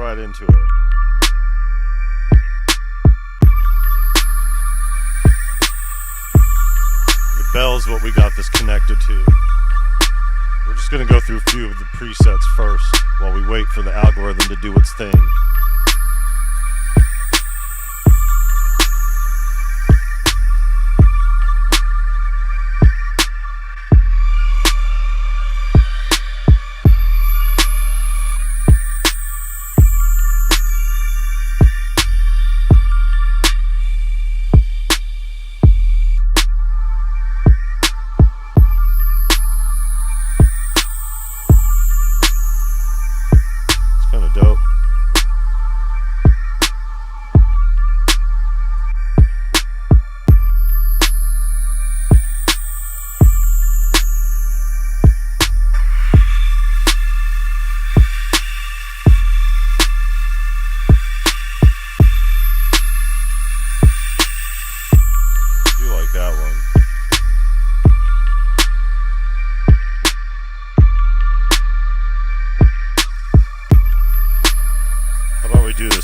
right into it. The bell's what we got this connected to. We're just going to go through a few of the presets first while we wait for the algorithm to do its thing.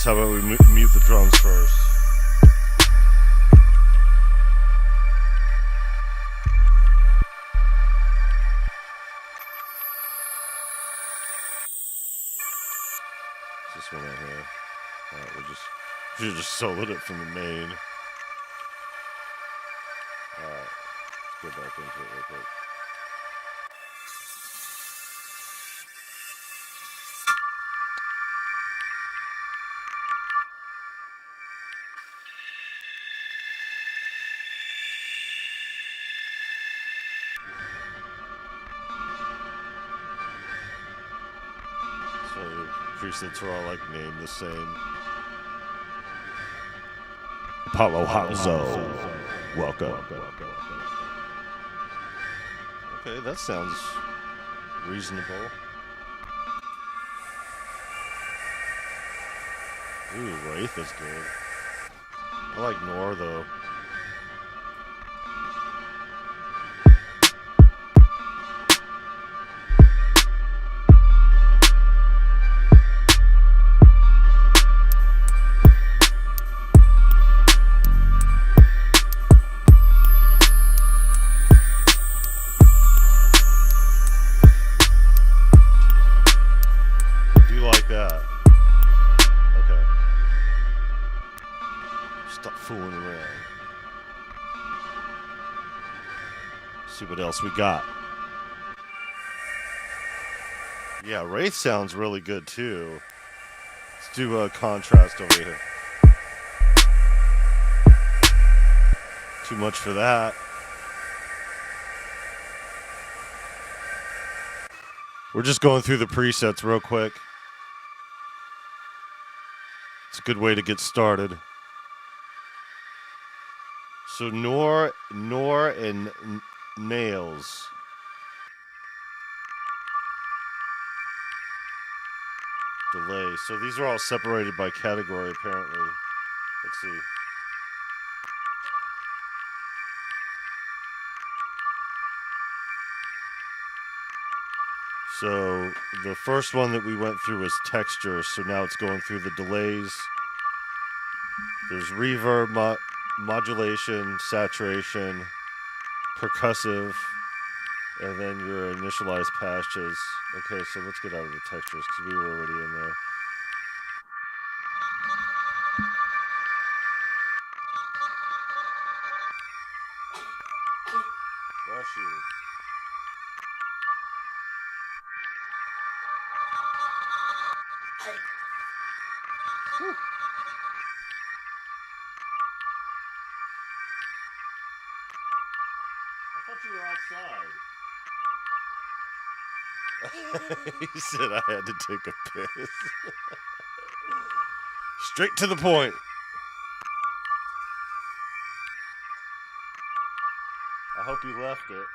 How about we mute the drums first? Is this one right here? Alright, we should just soloed it from the main. Alright, let's go back into it real quick. Presets are all like named the same. Apollo Hanzo, welcome. Okay, that sounds reasonable. Ooh, Wraith is good. I like Nor though. See what else we got. Yeah, Wraith sounds really good too. Let's do a contrast over here. Too much for that. We're just going through the presets real quick. It's a good way to get started. So Nor and Nails. Delay. So these are all separated by category apparently. Let's see. So the first one that we went through was texture. So now it's going through the delays. There's reverb, modulation, saturation, percussive, and then your initialized patches. Okay, so let's get out of the textures because we were already in there. Bless you. Whew. I thought you were outside. He said I had to take a piss. Straight to the point. I hope you left it.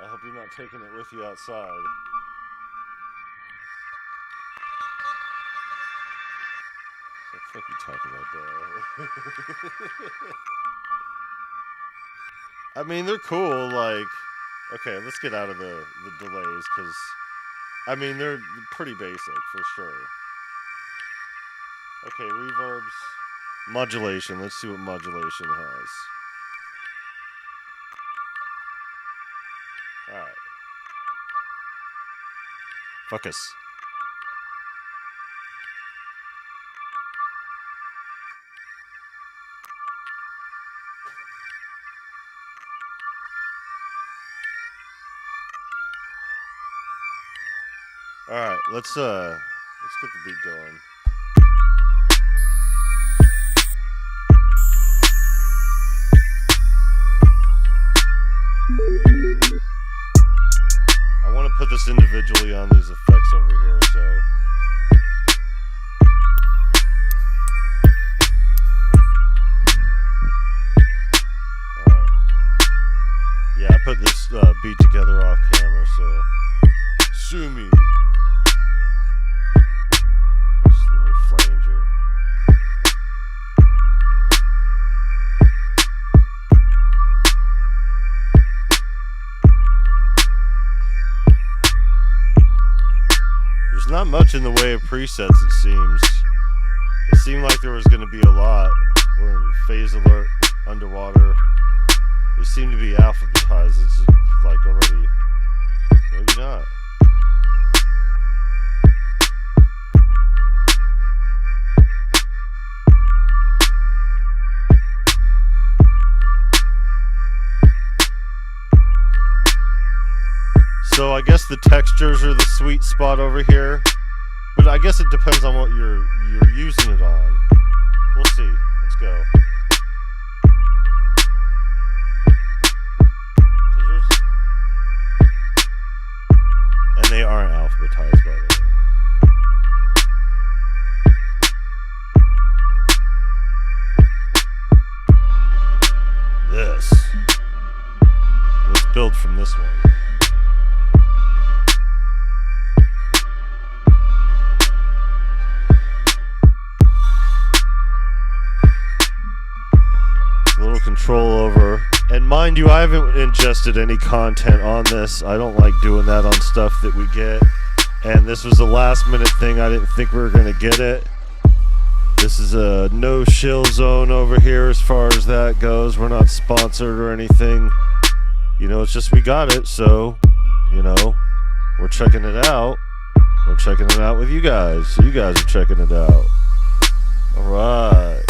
I hope you're not taking it with you outside. What the fuck you talking about, though? I mean, they're cool, like... Okay, let's get out of the delays, because I mean, they're pretty basic for sure. Okay, reverbs. Modulation. Let's see what modulation has. Alright. Focus. Alright, let's get the beat going. I want to put this individually on these effects over here, so alright. Yeah, I put this beat together off camera, so sue me. Slow flanger. There's not much in the way of presets, it seems. It seemed like there was going to be a lot. We're in phase alert, underwater. They seem to be alphabetized. It's like already. Maybe not. So I guess the textures are the sweet spot over here, but I guess it depends on what you're using it on. We'll see. Let's go. And they aren't alphabetized, by the way. This. Let's build from this one. Control over, and mind you, I haven't ingested any content on this. I don't like doing that on stuff that we get, and this was a last minute thing. I didn't think we were gonna get it. This is a no shill zone over here as far as that goes. We're not sponsored or anything, you know, it's just we got it, so you know, we're checking it out. We're checking it out with you guys, so you guys are checking it out. Alright,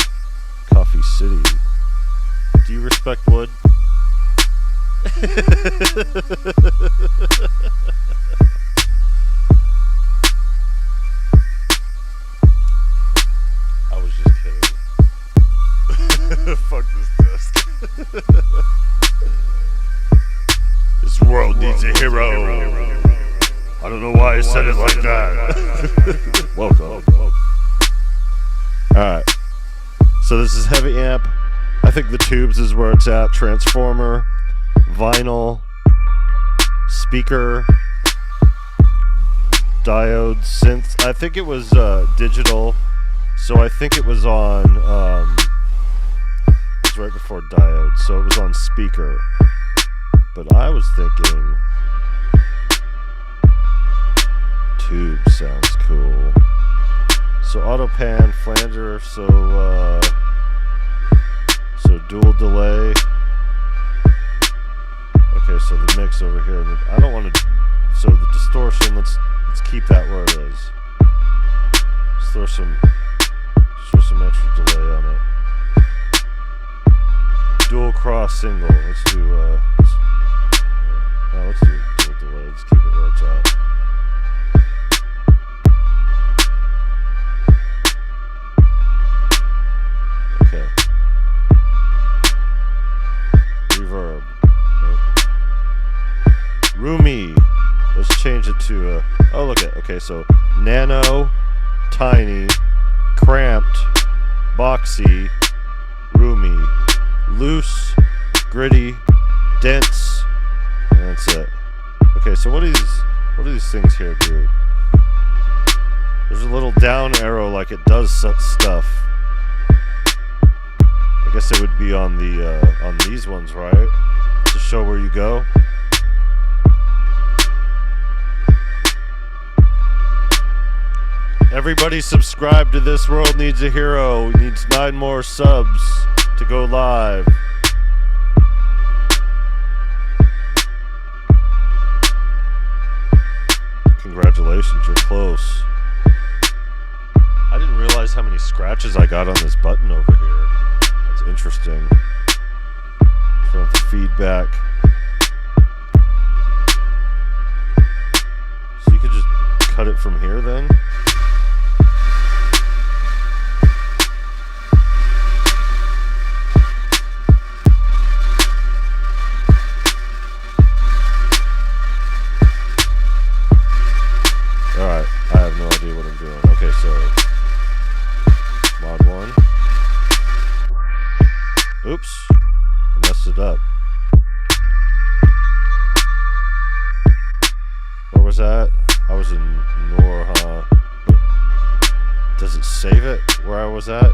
Coffee City. Do you respect wood? I was just kidding. Fuck this desk. This world needs a hero. I don't know why I said it like that. Welcome. Alright. So this is heavy amp. I think the tubes is where it's at. Transformer, vinyl, speaker, diode, synth. I think it was digital, so I think it was on, it was right before diode, so it was on speaker. But I was thinking tube sounds cool. So auto pan, flanger, so dual delay. Okay, so the mix over here. I don't want to. So the distortion. Let's keep that where it is. Let's throw some extra delay on it. Dual cross single. Let's do. Let's do dual delay. Let's keep it where it's at. Okay. Reverb. Nope. Roomy. Let's change it to oh, look at. Okay, so nano, tiny, cramped, boxy, roomy, loose, gritty, dense, and that's it. Okay, so what do these things here do? There's a little down arrow like it does such stuff. I guess it would be on the on these ones, right? To show where you go. Everybody subscribe to This World Needs a Hero. He needs 9 more subs to go live. Congratulations, you're close. I didn't realize how many scratches I got on this button over here. That's interesting. From the feedback. So you could just cut it from here then? Alright, I have no idea what I'm doing. Okay, so mod 1. Oops, I messed it up. Where was that? I was in Norha. Does it save it where I was at?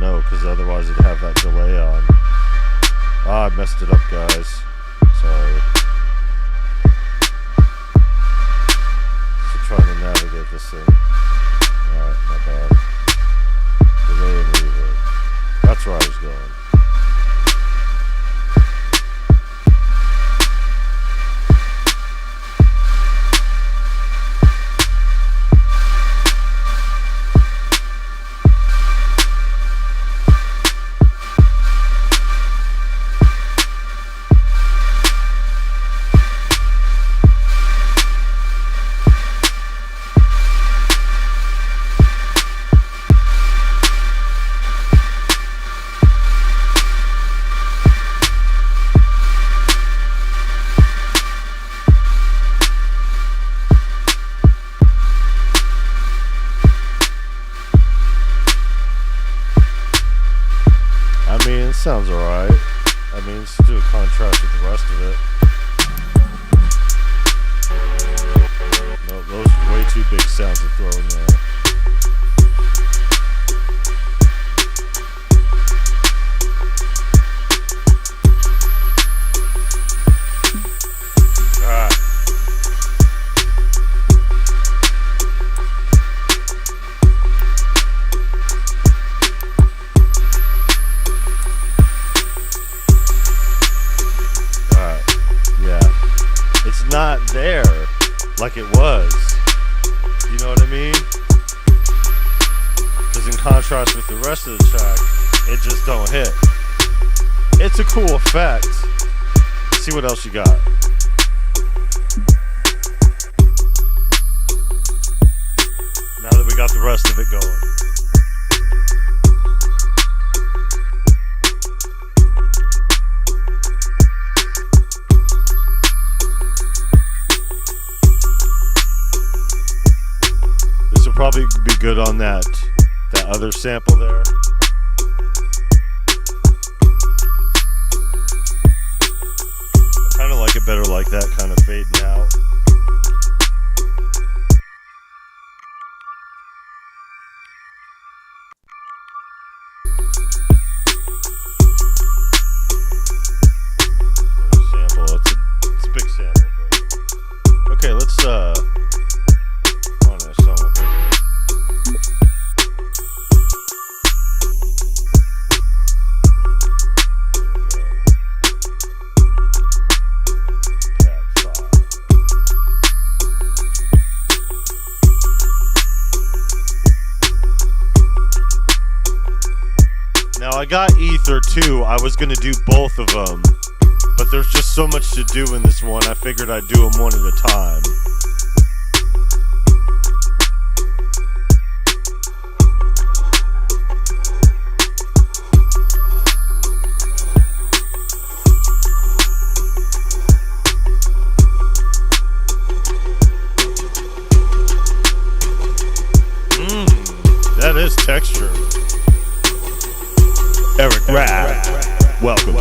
No, because otherwise it'd have that delay on. Ah, I messed it up, guys. Sorry. Trying to navigate this thing. Alright, not bad. Delay and reverb. That's where I was going. Sounds alright. I mean, let's do a contrast with the rest of it. No, those are way too big sounds to throw in there. Alright. Not there like it was. You know what I mean? Because in contrast with the rest of the track, it just don't hit. It's a cool effect. Let's see what else you got. Now that we got the rest of it going. Probably be good on that other sample there. I kind of like it better like that, kind of fading out. Sample, it's a big sample. But okay, let's I got Ether too. I was gonna do both of them, but there's just so much to do in this one. I figured I'd do them one at a time. That is texture. Eric Rapp, welcome.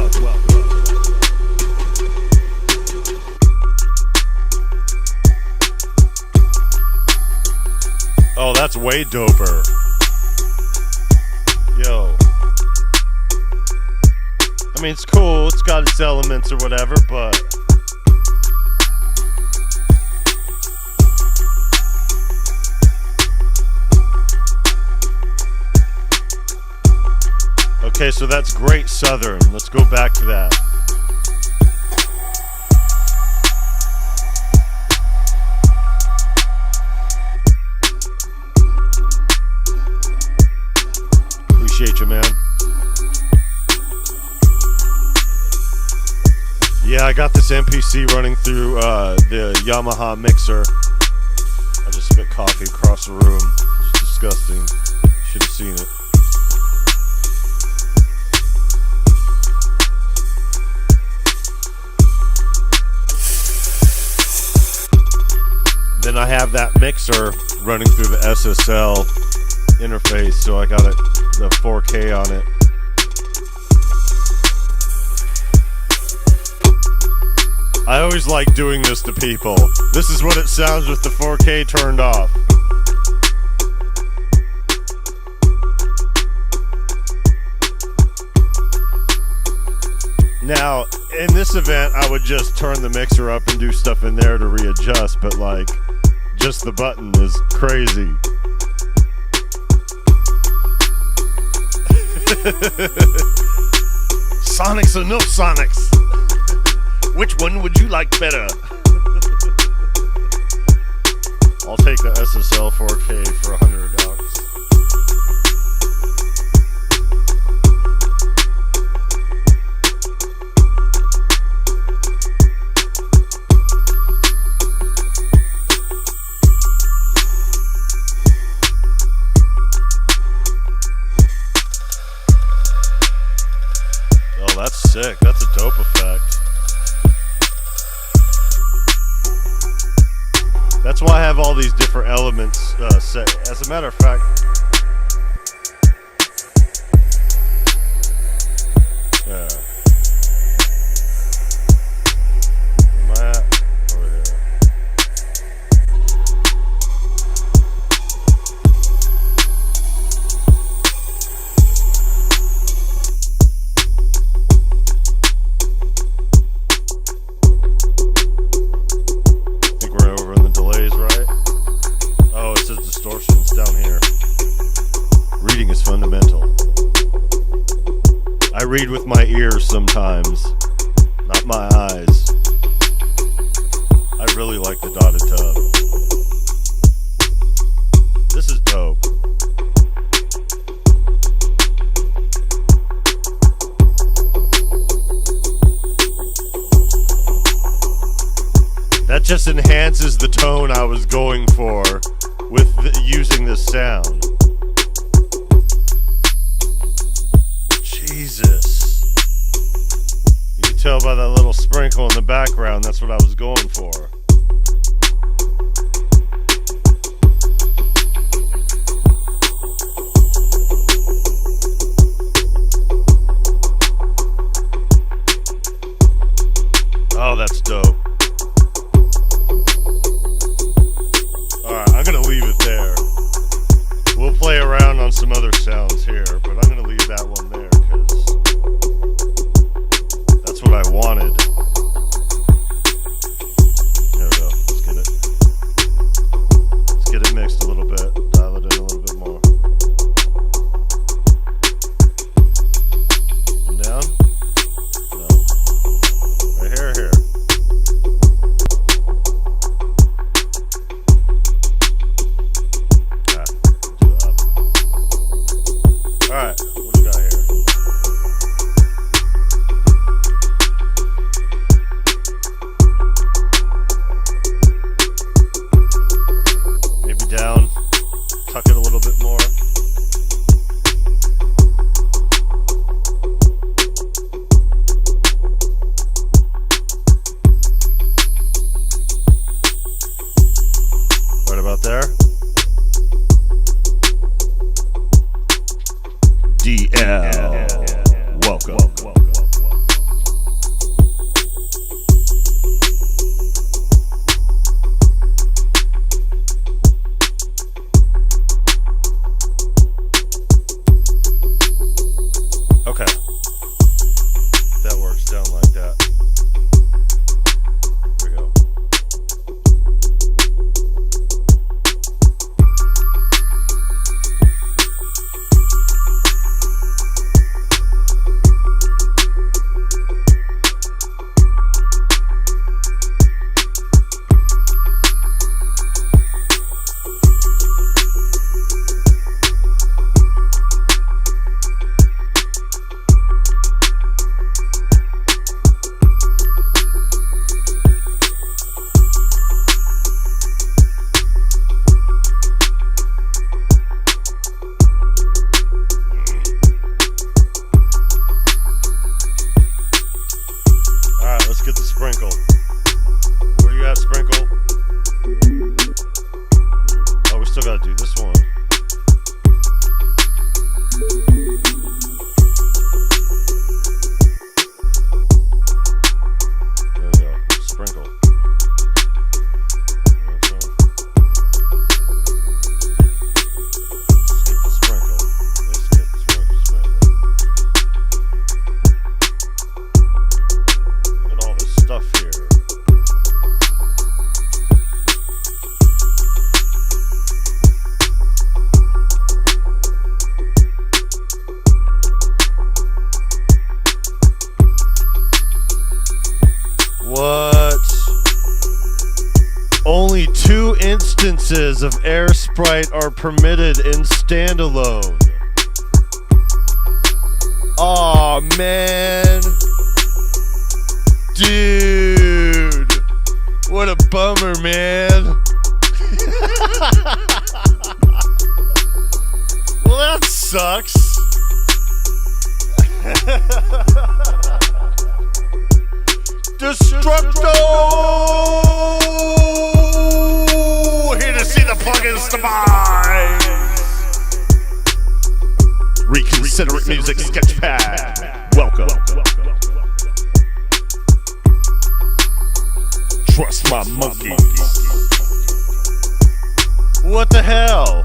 Oh, that's way doper. Yo. I mean, it's cool, it's got its elements or whatever, but Okay, so that's Great Southern. Let's go back to that. Appreciate you, man. Yeah, I got this MPC running through the Yamaha mixer. I just spit coffee across the room. It's disgusting. Should have seen it. Then I have that mixer running through the SSL interface, so I got it, the 4K on it. I always like doing this to people. This is what it sounds with the 4K turned off. Now, in this event, I would just turn the mixer up and do stuff in there to readjust, but like, just the button is crazy. Sonics or no Sonics? Which one would you like better? I'll take the SSL 4K for $100. Oh, that's sick. That's a dope effect. That's why I have all these different elements set. As a matter of fact, yeah. Am I at? Over here. I read with my ears sometimes, not my eyes. I really like the dotted tub. This is dope. That just enhances the tone I was going for with using this sound. Jesus. You can tell by that little sprinkle in the background, that's what I was going for. Oh, that's dope. Alright, I'm gonna leave it there. We'll play around on some other sounds here, but I'm gonna leave that one there. That's what I wanted. There we go. Let's get it. Let's get it mixed a little bit. Dial it in a little bit more. And down? No. Right here, here. Ah, do it up. Alright, what do we got here? Down, tuck it a little bit more. Right about there. DL, welcome. Okay, that works down like that. There we go. 2 instances of Air Sprite are permitted in standalone. Aw, man. Dude. What a bummer, man. Well, that sucks. Destructo! Here to see the plugins demise. Reconsider it music sketchpad. Welcome. Trust my monkey. What the hell?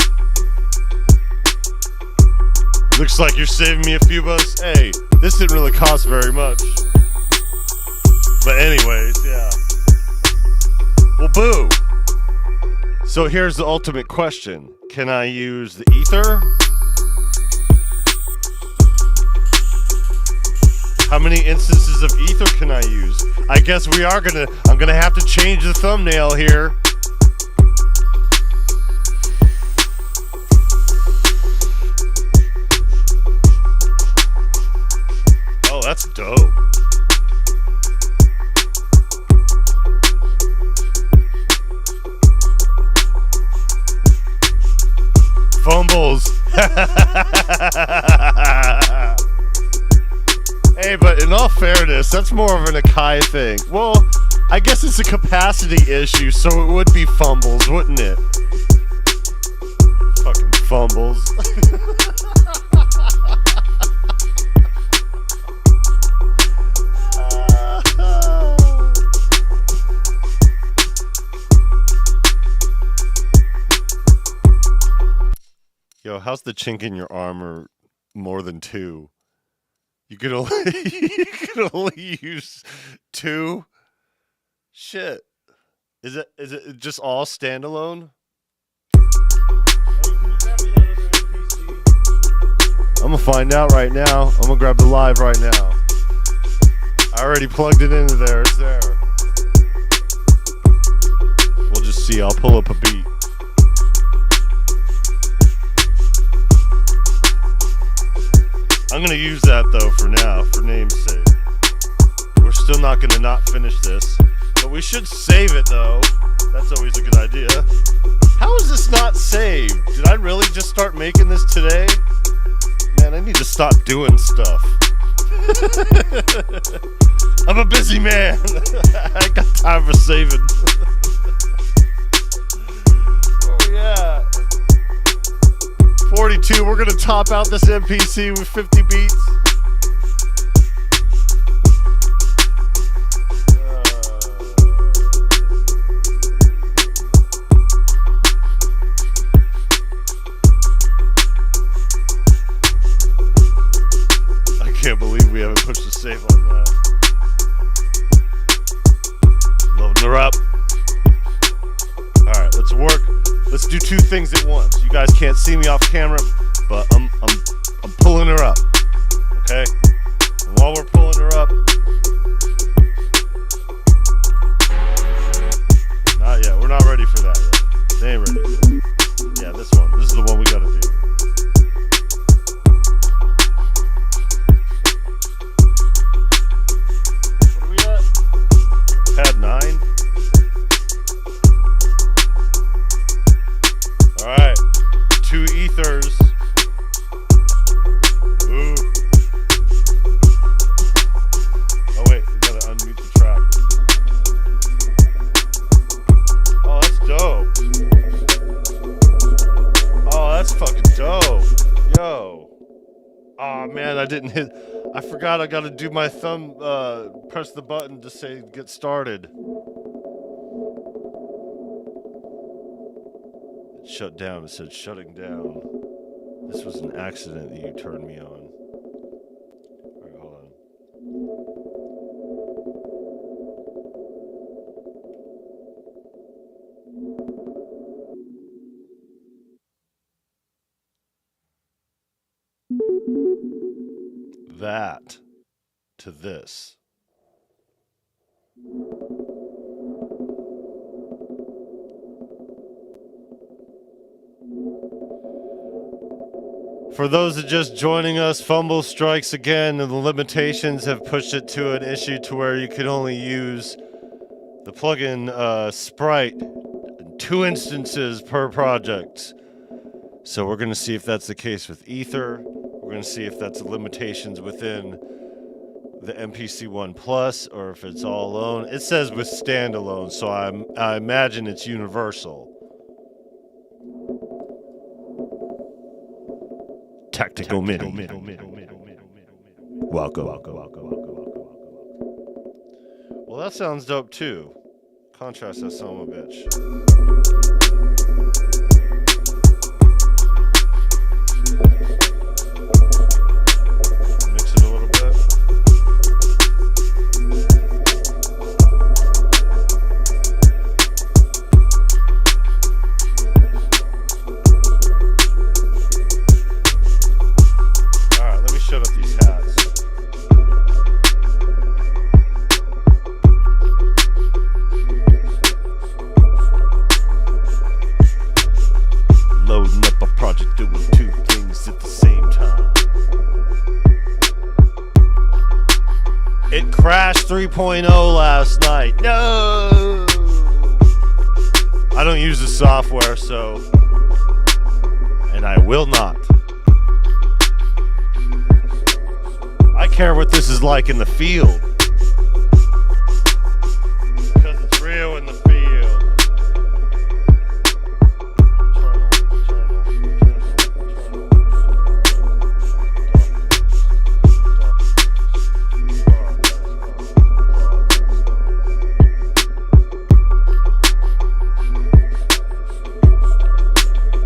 Looks like you're saving me a few bucks. Hey, this didn't really cost very much. But anyways, yeah. Well, boo. So here's the ultimate question. Can I use the ether? How many instances of ether can I use? I guess I'm gonna have to change the thumbnail here. Oh, that's dope. Fumbles. Hey, but in all fairness, that's more of an Akai thing. Well, I guess it's a capacity issue, so it would be fumbles, wouldn't it? Fucking fumbles. Yo, how's the chink in your armor more than 2? You could only use 2? Shit. Is it just all standalone? I'm gonna find out right now. I'm gonna grab the live right now. I already plugged it into there. It's there. We'll just see. I'll pull up a beat. I'm gonna use that though for now, for name's sake. We're still not gonna not finish this, but we should save it though. That's always a good idea. How is this not saved? Did I really just start making this today? Man, I need to stop doing stuff. I'm a busy man. I ain't got time for saving. Oh yeah. 42, we're gonna top out this MPC with 50 beats. I can't believe we haven't pushed the save on that. Loading her up. Alright, let's work. Let's do 2 things at once. You guys can't see me off camera, but I'm pulling her up. Okay? And while we're pulling her up, not yet. We're not ready for that yet. They ain't ready yet. Yeah, this one. This is the one we gotta do. What are we at? Pad 9. Alright, 2 ethers. Ooh. Oh wait, we gotta unmute the track. Oh, that's dope. Oh, that's fucking dope. Yo. Oh man, I didn't hit. I forgot I gotta do my thumb, press the button to say get started. Shut down. It said shutting down. This was an accident that you turned me on. Alright, hold on. That to this. For those that just joining us, Fumble strikes again, and the limitations have pushed it to an issue to where you can only use the plugin Sprite in 2 instances per project. So we're going to see if that's the case with Ether. We're going to see if that's the limitations within the MPC 1 Plus, or if it's all alone. It says with standalone, so I imagine it's universal. Tactical MIDI. Welcome. Well, that sounds dope too. Contrast that son of a bitch. Mix it a little bit. Shut up these hats. Loading up a project, doing 2 things at the same time. It crashed 3.0 last night. No! I don't use the software, so... And I will not. I care what this is like in the field. Because it's real in the field.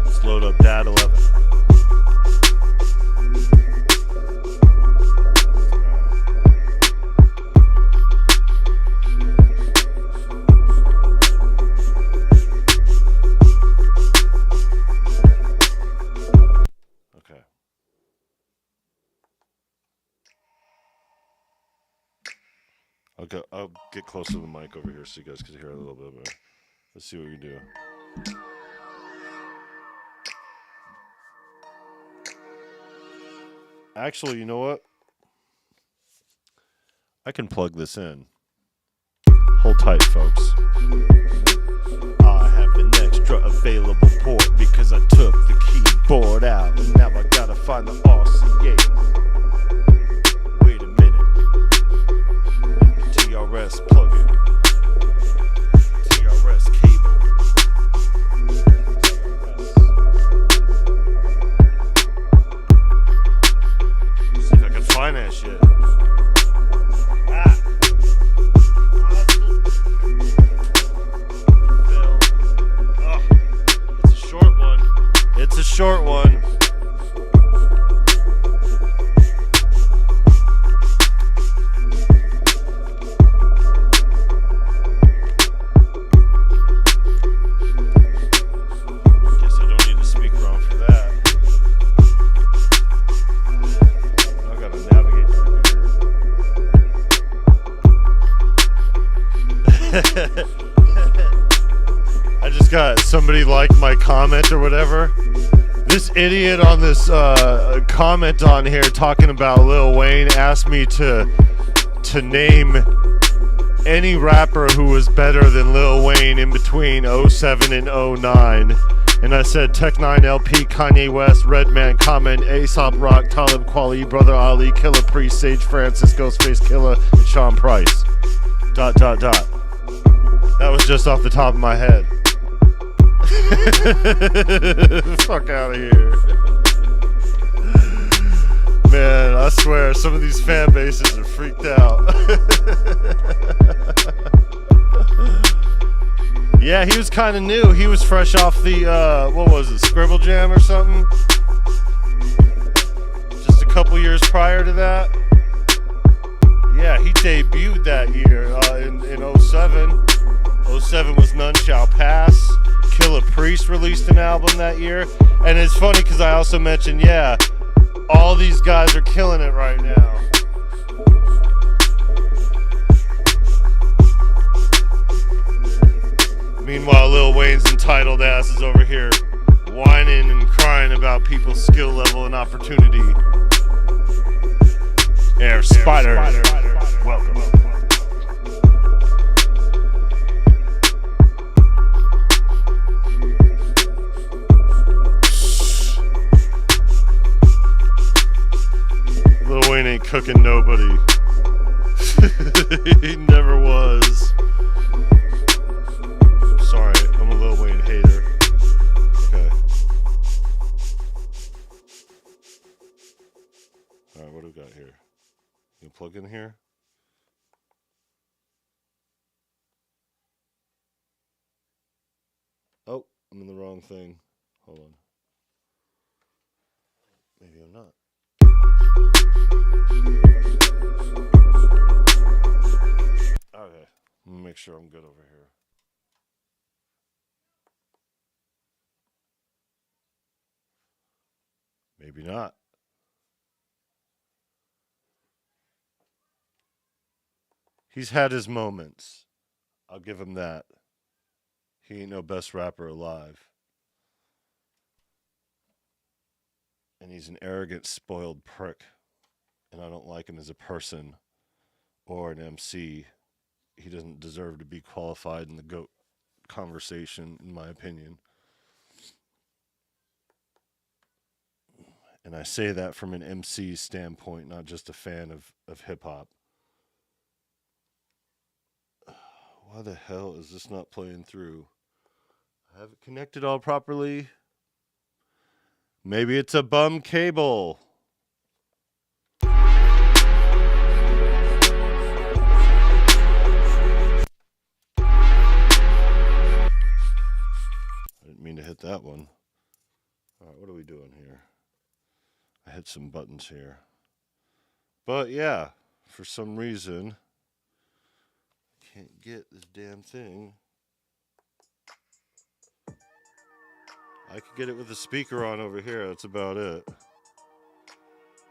Let's load up DAT 11. I'll get close to the mic over here so you guys can hear a little bit better. Let's see what we do. Actually, you know what? I can plug this in. Hold tight, folks. I have an extra available port because I took the keyboard out and now I gotta find the RCA. TRS plug-in, TRS cable, see if I can find that shit. Oh, it's a short one. It's a short one. I just got somebody like my comment or whatever. This idiot on this comment on here talking about Lil Wayne asked me to name any rapper who was better than Lil Wayne in between 07 and 09. And I said Tech 9 LP, Kanye West, Redman, Common, Aesop Rock, Talib Kweli, Brother Ali, Killer Priest, Sage Francis, Ghostface Killer, and Sean Price. ... That was just off the top of my head. Fuck out of here. Man, I swear, some of these fan bases are freaked out. Yeah, he was kind of new. He was fresh off the, what was it, Scribble Jam or something? Just a couple years prior to that. Yeah, he debuted that year in 07. 07 was None Shall Pass. Killer Priest released an album that year. And it's funny because I also mentioned, yeah, all these guys are killing it right now. Meanwhile, Lil Wayne's entitled ass is over here whining and crying. crying about people's skill level and opportunity. Air Spider, welcome. Lil Wayne ain't cooking nobody. He never was. Sorry, I'm a Lil Wayne hater. Okay. Alright, what do we got here? You plug in here? Oh, I'm in the wrong thing. Hold on. Maybe I'm not. Okay, let me make sure I'm good over here. Maybe not. He's had his moments. I'll give him that. He ain't no best rapper alive. And he's an arrogant, spoiled prick. And I don't like him as a person or an MC. He doesn't deserve to be qualified in the GOAT conversation, in my opinion. And I say that from an MC standpoint, not just a fan of hip-hop. Why the hell is this not playing through? I have it connected all properly. Maybe it's a bum cable. I didn't mean to hit that one. All right, what are we doing here? I hit some buttons here. But yeah, for some reason, I can't get this damn thing. I could get it with the speaker on over here. That's about it.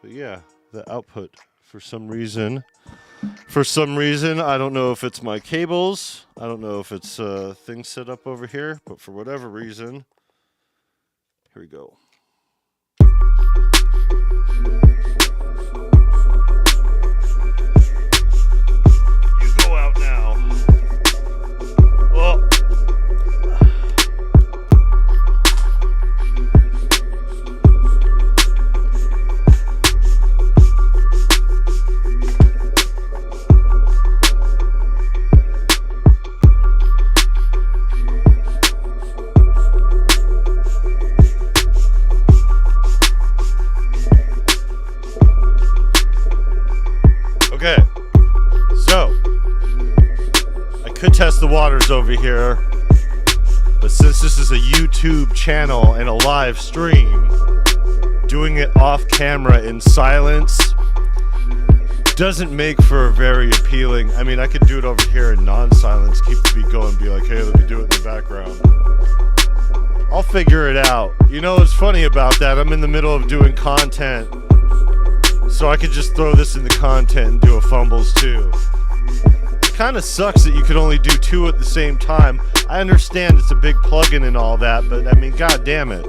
But yeah, the output, for some reason, I don't know if it's my cables. I don't know if it's things set up over here. But for whatever reason, here we go. You go out now. Oh. Okay, so I could test the waters over here, but since this is a YouTube channel and a live stream, doing it off camera in silence doesn't make for a very appealing. I mean, I could do it over here in non-silence, keep the beat going, be like, hey, let me do it in the background. I'll figure it out. You know what's funny about that? I'm in the middle of doing content. So I could just throw this in the content and do a fumbles too. It kind of sucks that you could only do two at the same time. I understand it's a big plugin and all that, but I mean, god damn it.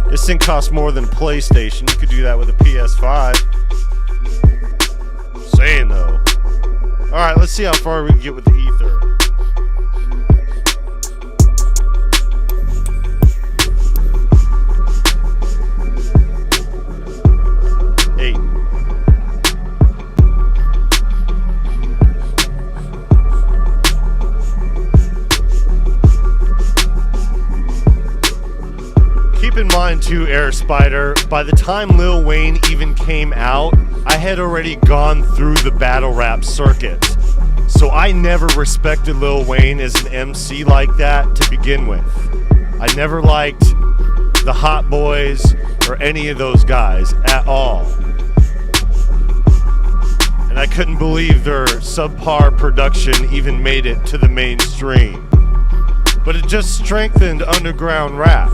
This thing costs more than a PlayStation. You could do that with a PS5. Saying though. Alright, let's see how far we can get with the ether. Keep in mind too, Air Spider, by the time Lil Wayne even came out, I had already gone through the battle rap circuit. So I never respected Lil Wayne as an MC like that to begin with. I never liked the Hot Boys or any of those guys at all. And I couldn't believe their subpar production even made it to the mainstream. But it just strengthened underground rap.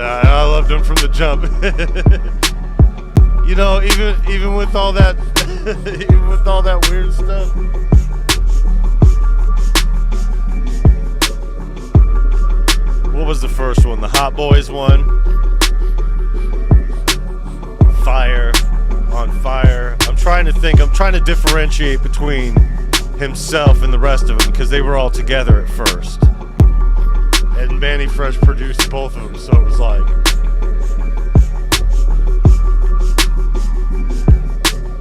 I loved him from the jump. You know, even with all that, even with all that weird stuff. first one, the Hot Boys one. Fire on fire. I'm trying to differentiate between himself and the rest of them because they were all together at first. And MiniFreak produced both of them, so it was like...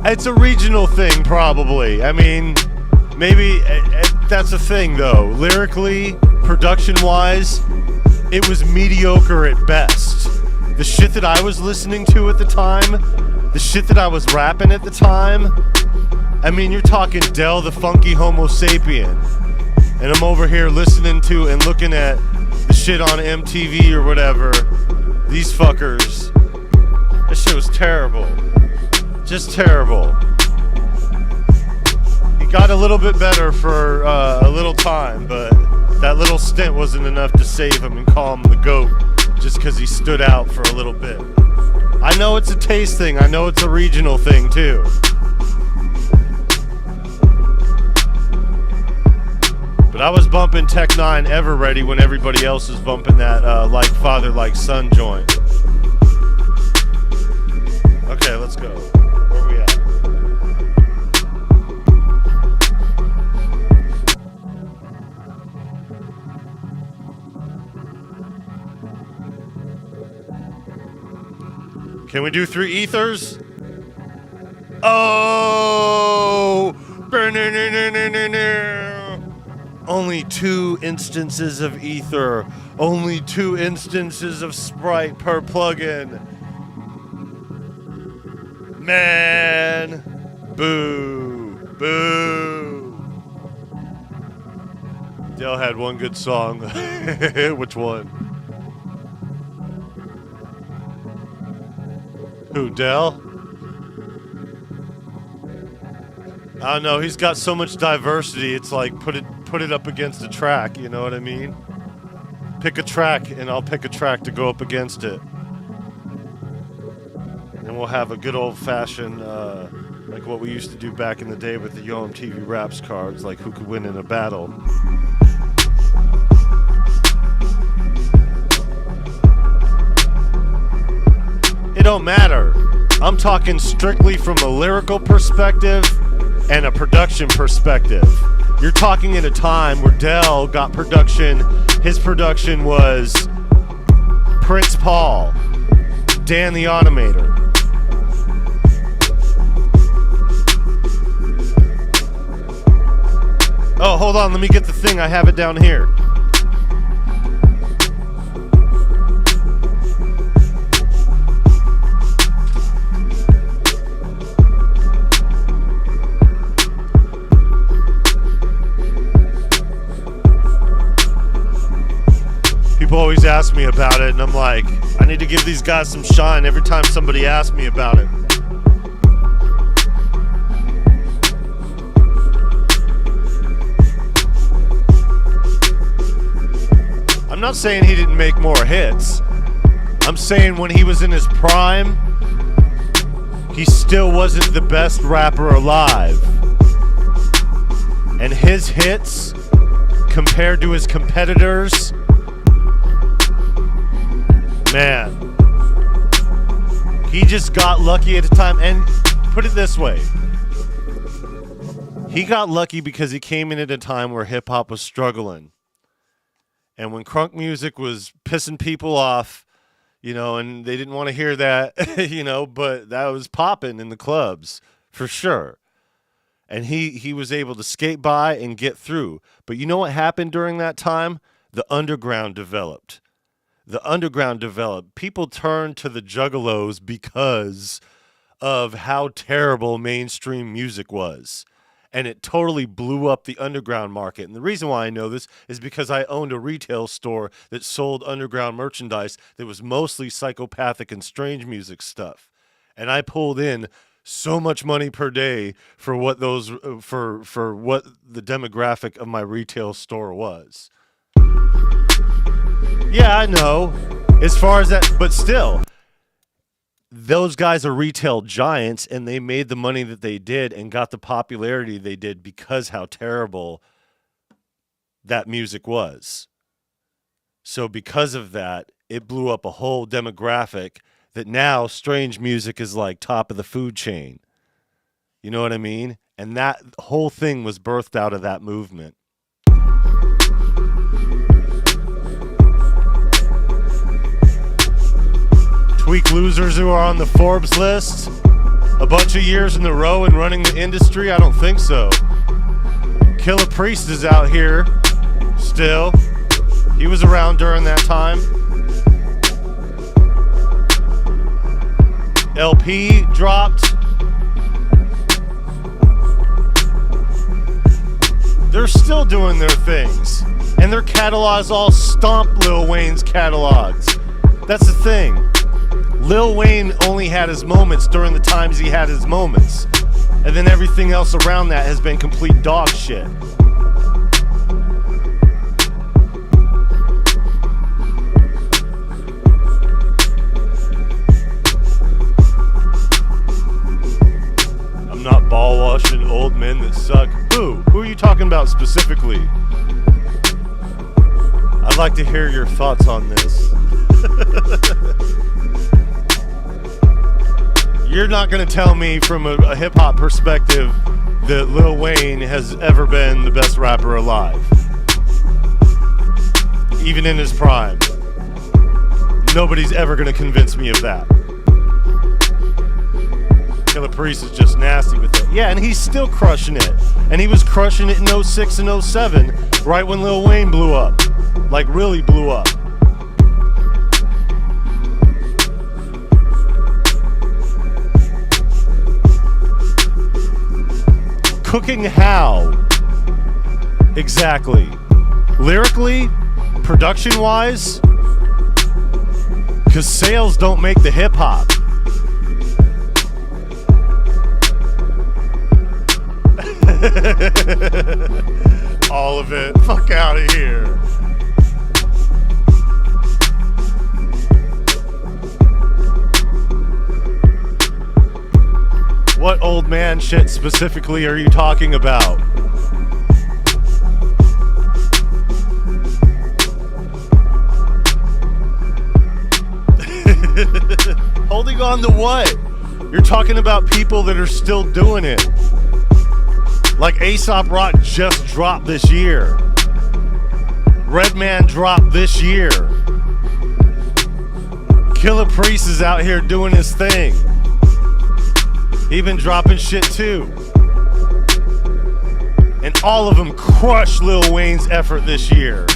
It's a regional thing, probably. I mean, maybe that's a thing, though. Lyrically, production-wise, it was mediocre at best. The shit that I was listening to at the time, the shit that I was rapping at the time, I mean, you're talking Del the Funky Homo Sapien. And I'm over here listening to and looking at the shit on MTV or whatever. These fuckers. That shit was terrible. Just terrible. He got a little bit better for a little time, but that little stint wasn't enough to save him and call him the GOAT just because he stood out for a little bit. I know it's a taste thing. I know it's a regional thing, too. But I was bumping Tech 9 Ever Ready when everybody else was bumping that Like Father, Like Son joint. Okay, let's go. Where are we at? Can we do 3 ethers? Oh! Only 2 instances of ether. Only 2 instances of Sprite per plugin. Man. Boo. Boo. Dale had one good song. Which one? Who, Dell? I don't know, he's got so much diversity, it's like put it up against a track, you know what I mean? Pick a track and I'll pick a track to go up against it. And we'll have a good old-fashioned, like what we used to do back in the day with the Yo MTV Raps cards, like who could win in a battle. It don't matter. I'm talking strictly from a lyrical perspective and a production perspective. You're talking at a time where Dell got production. His production was Prince Paul, Dan the Automator. Oh, hold on, let me get the thing. I have it down here. People always ask me about it, and I'm like, I need to give these guys some shine every time somebody asks me about it. I'm not saying he didn't make more hits. I'm saying when he was in his prime, he still wasn't the best rapper alive. And his hits, compared to his competitors, man, he just got lucky at a time. And put it this way, he got lucky because he came in at a time where hip-hop was struggling. And when crunk music was pissing people off, you know, and they didn't want to hear that, you know, but that was popping in the clubs for sure. And he was able to skate by and get through. But you know what happened during that time? The underground developed. People turned to the juggalos because of how terrible mainstream music was. And it totally blew up the underground market. And the reason why I know this is because I owned a retail store that sold underground merchandise that was mostly psychopathic and strange music stuff. And I pulled in so much money per day for what those for what the demographic of my retail store was. Yeah, I know. As far as that, but still, those guys are retail giants, and they made the money that they did and got the popularity they did because how terrible that music was. So because of that, it blew up a whole demographic that now strange music is like top of the food chain. You know what I mean? And that whole thing was birthed out of that movement. Tweak losers who are on the Forbes list a bunch of years in a row and running the industry? I don't think so. Killer Priest is out here still. He was around during that time. LP dropped. They're still doing their things. And their catalogs all stomp Lil Wayne's catalogs. That's the thing. Lil Wayne only had his moments during the times he had his moments. And then everything else around that has been complete dog shit. I'm not ball washing old men that suck. Who are you talking about specifically? I'd like to hear your thoughts on this. You're not going to tell me from a hip-hop perspective that Lil Wayne has ever been the best rapper alive. Even in his prime. Nobody's ever going to convince me of that. Killer Priest is just nasty with it. Yeah, and he's still crushing it. And he was crushing it in 06 and 07, right when Lil Wayne blew up. Like, really blew up. Cooking how? Exactly. Lyrically? Production-wise? Because sales don't make the hip-hop. All of it. Fuck out of here. What old man shit specifically are you talking about? Holding on to what? You're talking about people that are still doing it. Like Aesop Rock just dropped this year. Redman dropped this year. Killer Priest is out here doing his thing. He been dropping shit too. And all of them crushed Lil Wayne's effort this year.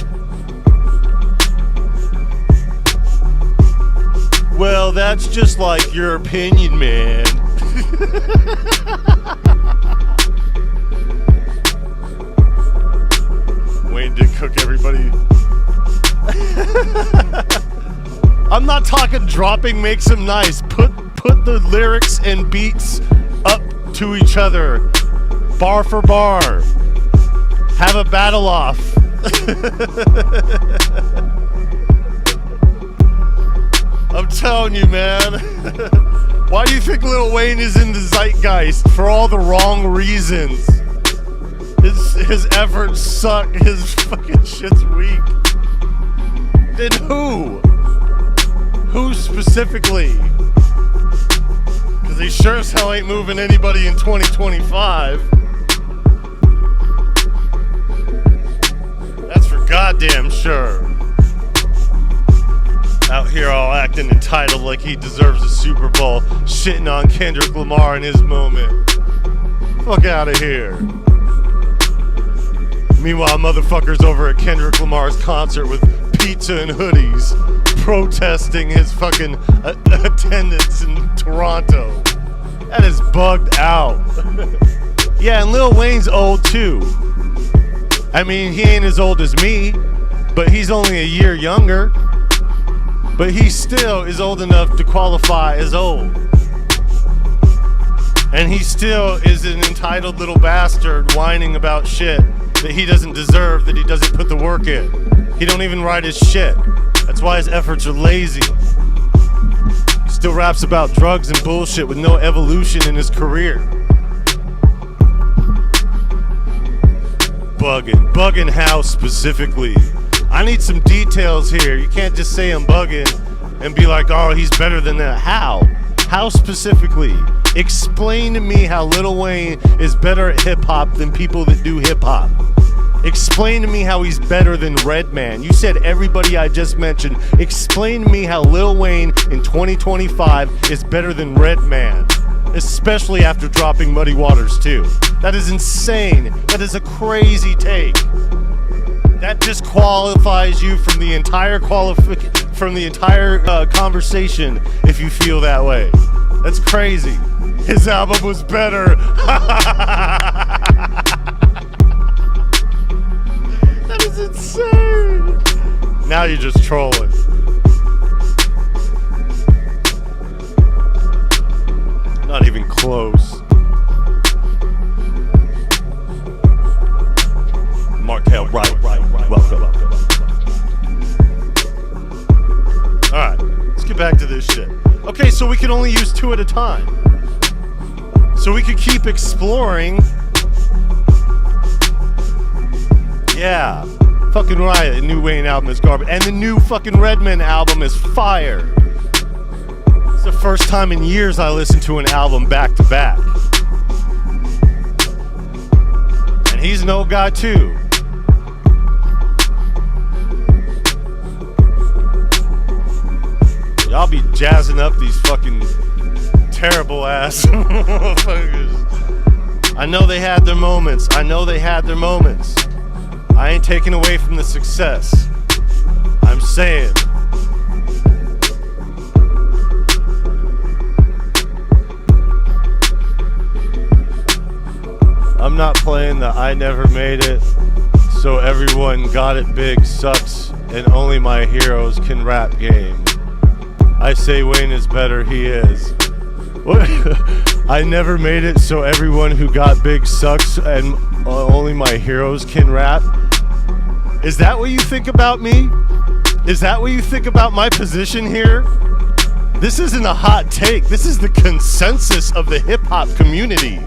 Well, that's just like your opinion, man. Wayne did cook everybody. I'm not talking dropping makes him nice. Put the lyrics and beats up to each other, bar for bar. Have a battle off. I'm telling you, man. Why do you think Lil Wayne is in the zeitgeist? For all the wrong reasons. His efforts suck. His fucking shit's weak. Then who? Who specifically? Because he sure as hell ain't moving anybody in 2025. That's for goddamn sure. Out here all acting entitled like he deserves a Super Bowl, shitting on Kendrick Lamar in his moment. Fuck out of here. Meanwhile, motherfuckers over at Kendrick Lamar's concert with pizza and hoodies, protesting his fucking attendance in Toronto. That is bugged out. Yeah, and Lil Wayne's old too. I mean, he ain't as old as me, but he's only a year younger. But he still is old enough to qualify as old. And he still is an entitled little bastard whining about shit that he doesn't deserve, that he doesn't put the work in. He don't even write his shit. That's why his efforts are lazy. He still raps about drugs and bullshit with no evolution in his career. Bugging how specifically? I need some details here. You can't just say I'm bugging and be like, oh, he's better than that. How? How specifically? Explain to me how Lil Wayne is better at hip-hop than people that do hip-hop. Explain to me how he's better than Redman. You said everybody I just mentioned. Explain to me how Lil Wayne in 2025 is better than Redman. Especially after dropping Muddy Waters too. That is insane. That is a crazy take. That disqualifies you from the entire conversation if you feel that way. That's crazy. His album was better. That is insane. Now you're just trolling. Not even close. Markel, right. Welcome. Alright, let's get back to this shit. Okay, so we can only use 2 at a time. So we could keep exploring. Yeah. Fucking right, the new Wayne album is garbage. And the new fucking Redman album is fire. It's the first time in years I listened to an album back to back. And he's an old guy too. Y'all be jazzing up these fucking terrible ass motherfuckers. I know they had their moments. I ain't taking away from the success. I'm saying. I'm not playing the I never made it, so everyone got it big sucks, and only my heroes can rap game. I say Wayne is better, he is. What? I never made it, so everyone who got big sucks, and only my heroes can rap. Is that what you think about me? Is that what you think about my position here? This isn't a hot take. This is the consensus of the hip-hop community.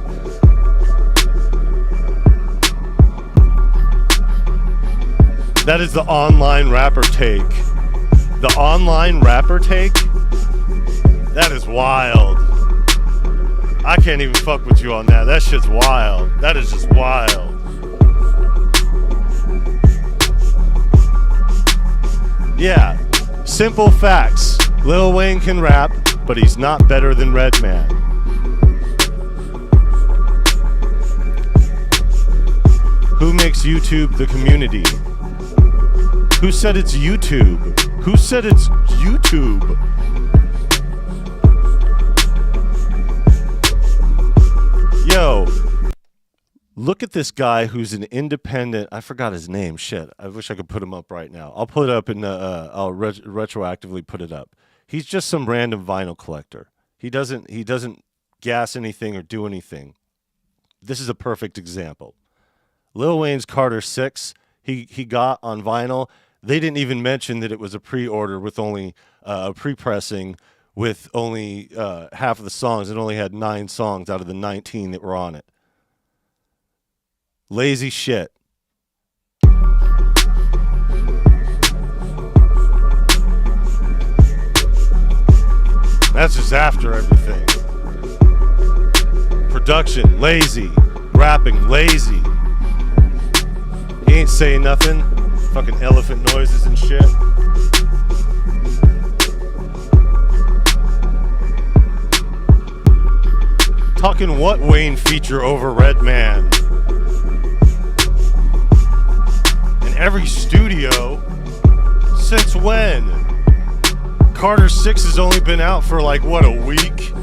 That is the online rapper take. The online rapper take? That is wild. I can't even fuck with you on that. That shit's wild. That is just wild. Yeah, simple facts. Lil Wayne can rap, but he's not better than Redman. Who makes YouTube the community? Who said it's YouTube? Who said it's YouTube? Yo, look at this guy who's an independent. I forgot his name. Shit, I wish I could put him up right now. I'll put it up in. I'll retroactively put it up. He's just some random vinyl collector. He doesn't gas anything or do anything. This is a perfect example. Lil Wayne's Carter 6. He got on vinyl. They didn't even mention that it was a pre-order with only a pre-pressing with only half of the songs. It only had 9 songs out of the 19 that were on it. Lazy shit. That's just after everything. Production, lazy. Rapping, lazy. He ain't saying nothing. Fucking elephant noises and shit. Talking what Wayne feature over Redman? In every studio? Since when? Carter 6 has only been out for like, what, a week?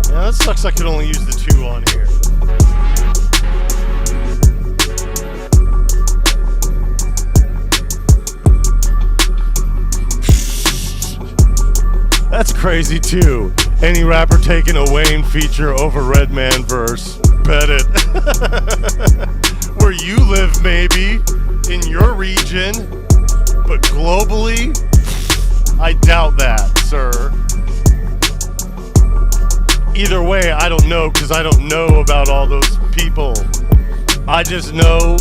Yeah, that sucks I could only use the 2 on here. That's crazy too. Any rapper taking a Wayne feature over Redman verse. Bet it. Where you live, maybe. In your region. But globally, I doubt that. I don't know because I don't know about all those people. I just know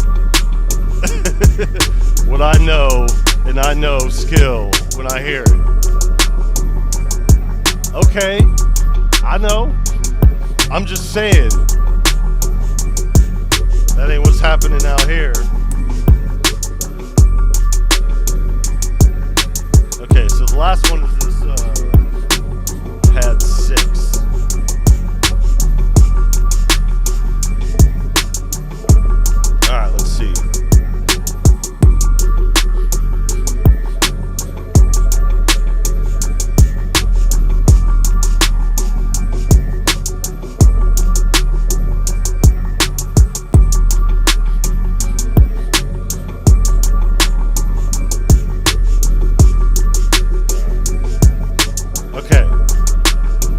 what I know, and I know skill when I hear it. Okay, I know. I'm just saying. That ain't what's happening out here. Okay, so the last one is this pad 6. Alright, let's see.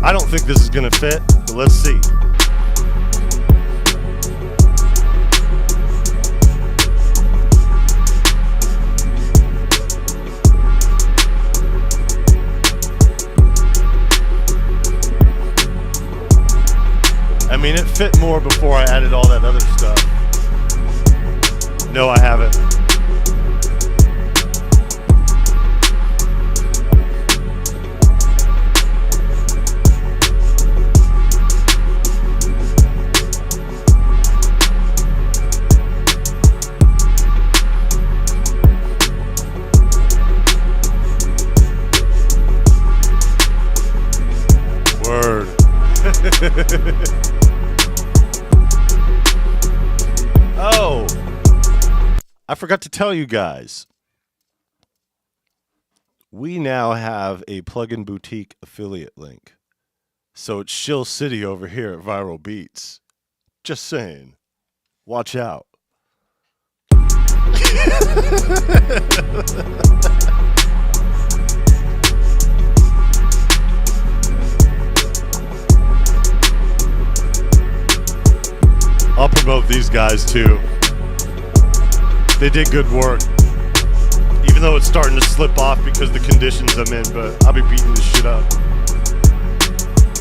I don't think this is going to fit, but let's see. I mean, it fit more before I added all that other stuff. No, I haven't. Oh, I forgot to tell you guys. We now have a Plugin Boutique affiliate link. So it's Shill City over here at Viral Beats. Just saying. Watch out. I'll promote these guys too. They did good work. Even though it's starting to slip off because of the conditions I'm in, but I'll be beating this shit up.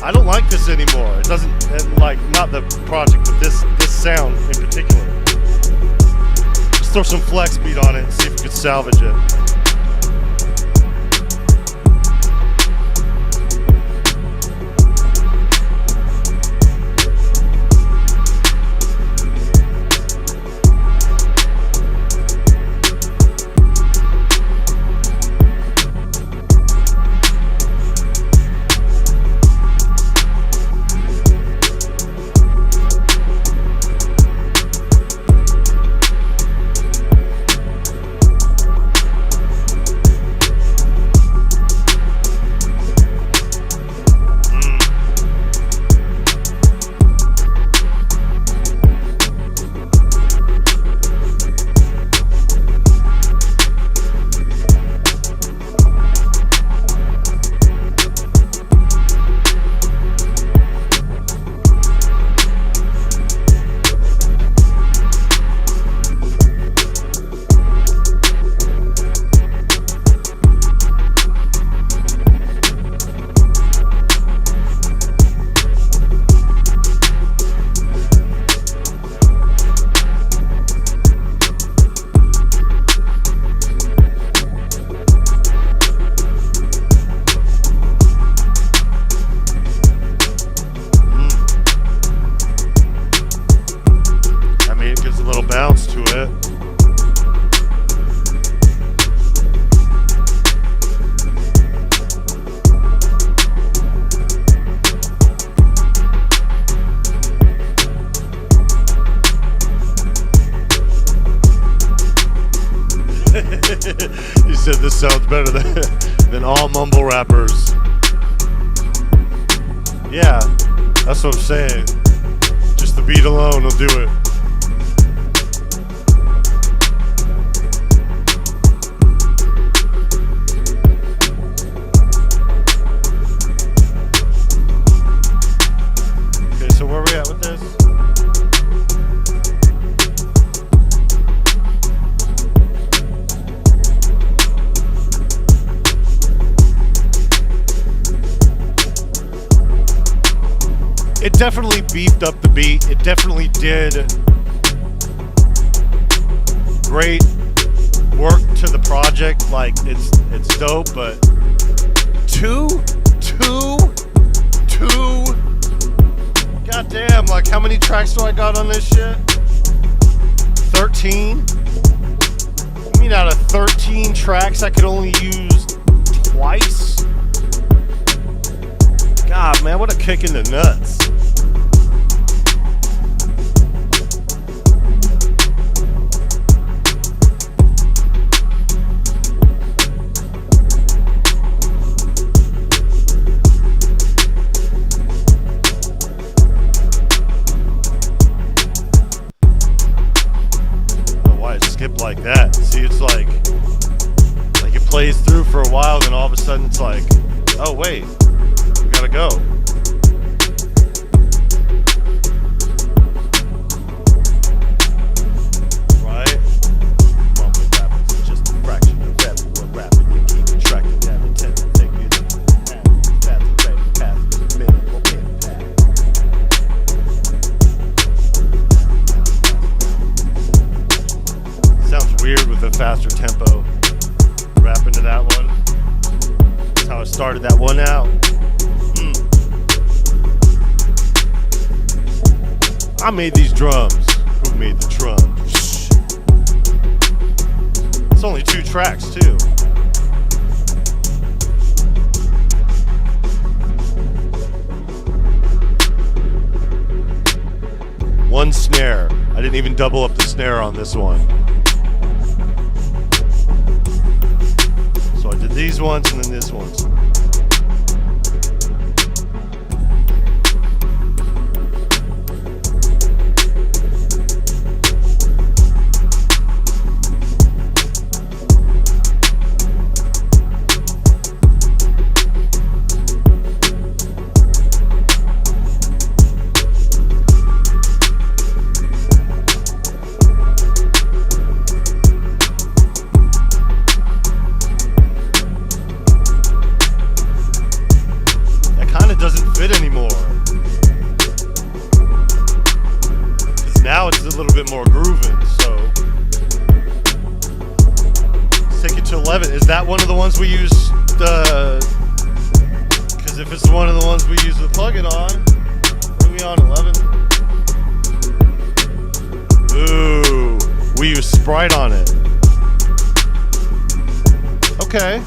I don't like this anymore. It doesn't, like, not the project, but this sound in particular. Let's throw some flex beat on it and see if we can salvage it. Bounce to it. He said this sounds better than all mumble rappers. Yeah, that's what I'm saying. Just the beat alone will do it. Where are we at with this? it definitely beefed up the beat. It definitely did great work to the project. Like it's dope, but two. Goddamn, like how many tracks do I got on this shit? 13? I mean, out of 13 tracks I could only use twice? God, man, what a kick in the nuts. Like that. See, it's like it plays through for a while, then all of a sudden it's like, oh wait, we gotta go. Right? Mumbling rappers is just a fraction of everyone rapping. You keep it tracking down the 10 to take it fast, ready, past minimal impact. Sounds weird with a faster tempo. Rapping to that one. That's how I started that one out. I made these drums. Who made the drums? It's only 2 tracks too. One snare. I didn't even double up the snare on this one. So I did these ones and then this ones. Doesn't fit anymore. Because now it's a little bit more grooving, so let's take it to 11. Is that one of the ones we use the... Because if it's one of the ones we use the plugin on, what are we on, 11? Ooh, we use Sprite on it. Okay.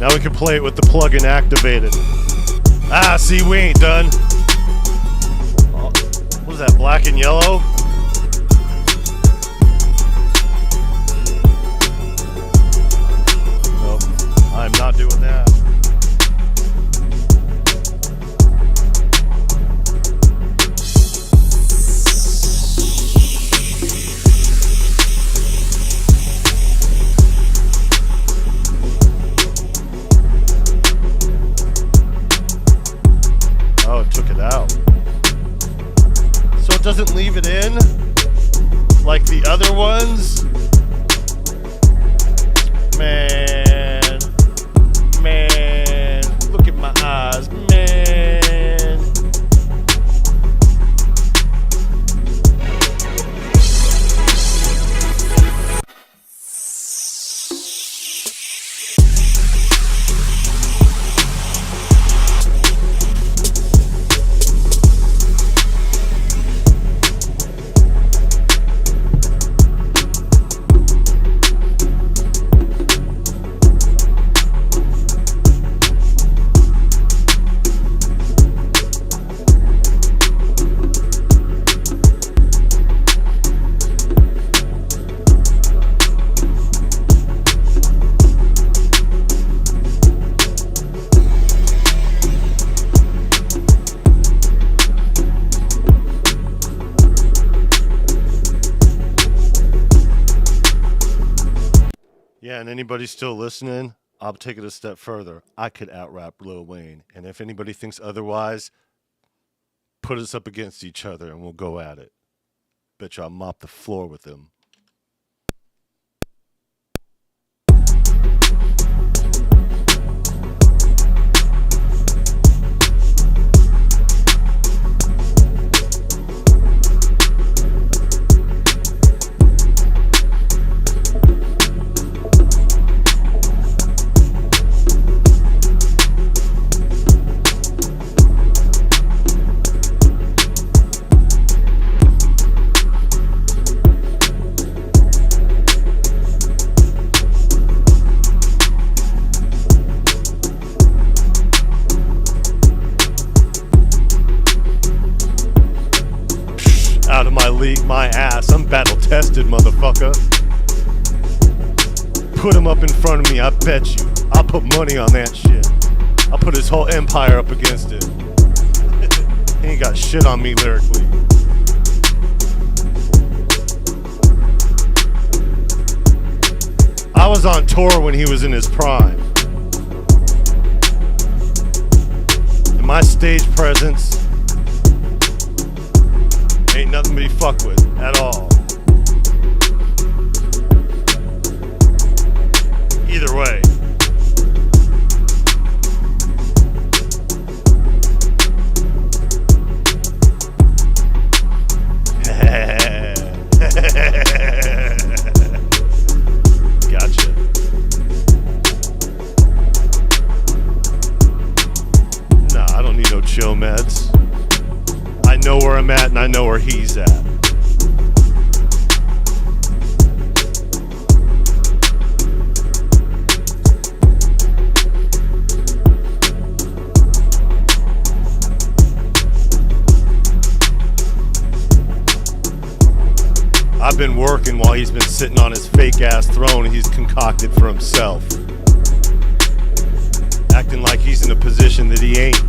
Now we can play it with the plugin activated. Ah, see, we ain't done. Oh, what is that, black and yellow? Nope, I'm not doing that. Out. So it doesn't leave it in like the other ones. Man, look at my eyes, man. Yeah, and anybody still listening, I'll take it a step further. I could out-rap Lil Wayne. And if anybody thinks otherwise, Put us up against each other and we'll go at it. Bet you I'll mop the floor with him. Out of my league, my ass. I'm battle tested, motherfucker. Put him up in front of me, I bet you. I'll put money on that shit. I'll put his whole empire up against it. He ain't got shit on me lyrically. I was on tour when he was in his prime. And my stage presence ain't nothing to be fucked with at all. Either way. Gotcha. Nah, I don't need no chill meds. I know where I'm at and I know where he's at. I've been working while he's been sitting on his fake ass throne he's concocted for himself. Acting like he's in a position that he ain't.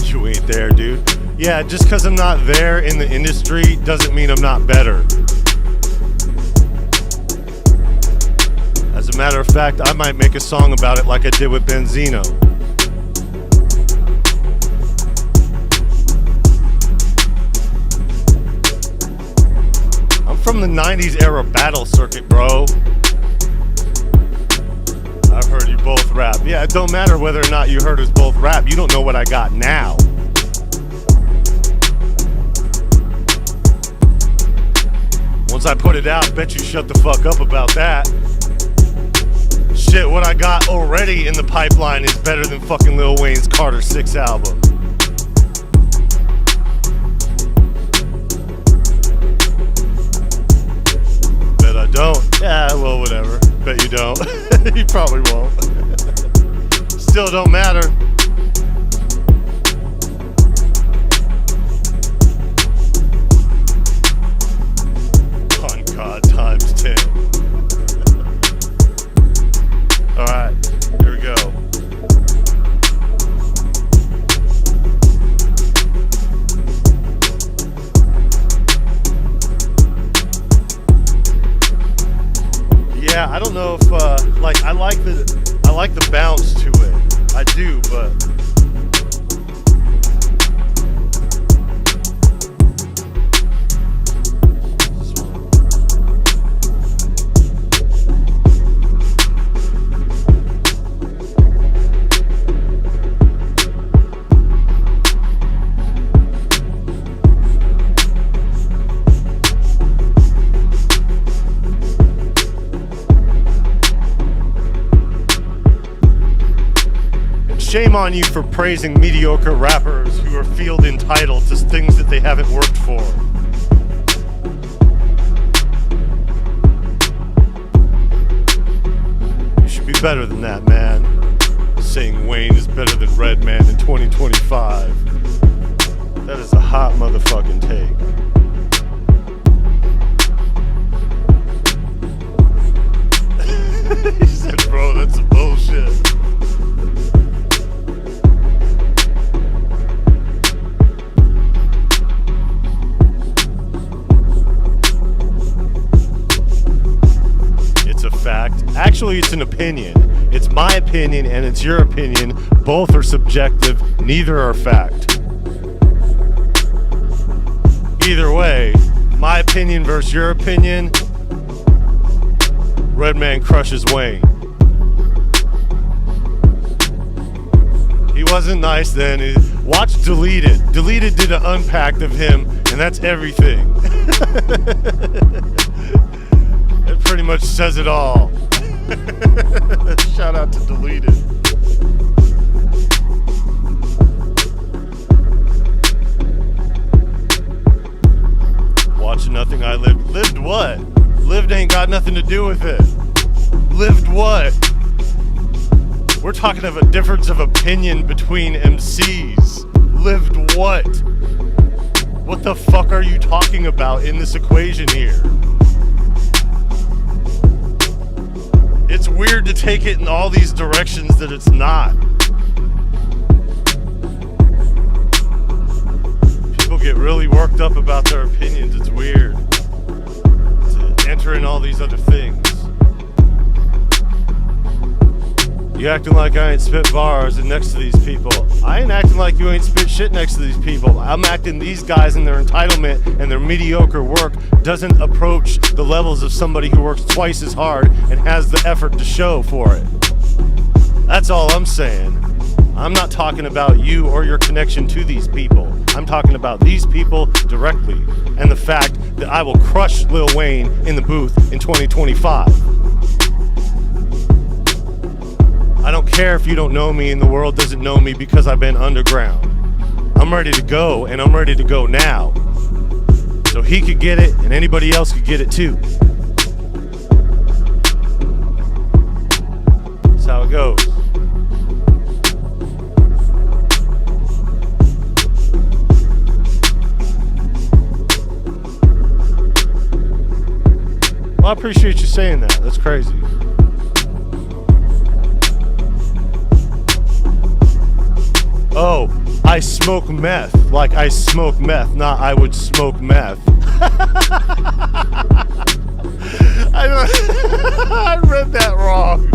You ain't there, dude. Yeah, just because I'm not there in the industry doesn't mean I'm not better. As a matter of fact, I might make a song about it like I did with Benzino. I'm from the 90s era battle circuit, bro. I've heard you both rap. Yeah, it don't matter whether or not you heard us both rap. You don't know what I got now. Once I put it out, bet you shut the fuck up about that. Shit, what I got already in the pipeline is better than fucking Lil Wayne's Carter 6 album. Bet I don't. Yeah, well, whatever. Bet you don't. You probably won't. Still don't matter. On God times 10. Alright, here we go. Yeah, I don't know if like I like the bounce to it. I do, but shame on you for praising mediocre rappers who are field entitled to things that they haven't worked for. You should be better than that, man. Saying Wayne is better than Redman in 2025. That is a hot motherfucking take. He said, bro, that's some bullshit. Actually, it's an opinion. It's my opinion and it's your opinion. Both are subjective. Neither are fact. Either way, my opinion versus your opinion, Redman crushes Wayne. He wasn't nice then. Watch Deleted. Deleted did an unpack of him, and that's everything. It pretty much says it all. Shout out to Deleted. Watch Nothing I Lived. Lived what? Lived ain't got nothing to do with it. Lived what? We're talking of a difference of opinion between MCs. Lived what? What the fuck are you talking about in this equation here? It's weird to take it in all these directions that it's not. People get really worked up about their opinions. It's weird to enter in all these other things. You acting like I ain't spit bars and next to these people. I ain't acting like you ain't spit shit next to these people. I'm acting these guys and their entitlement and their mediocre work doesn't approach the levels of somebody who works twice as hard and has the effort to show for it. That's all I'm saying. I'm not talking about you or your connection to these people. I'm talking about these people directly and the fact that I will crush Lil Wayne in the booth in 2025. I don't care if you don't know me and the world doesn't know me because I've been underground. I'm ready to go, and I'm ready to go now. So he could get it, and anybody else could get it too. That's how it goes. Well, I appreciate you saying that. That's crazy. Oh, I smoke meth. Like I smoke meth, not I would smoke meth. I read that wrong.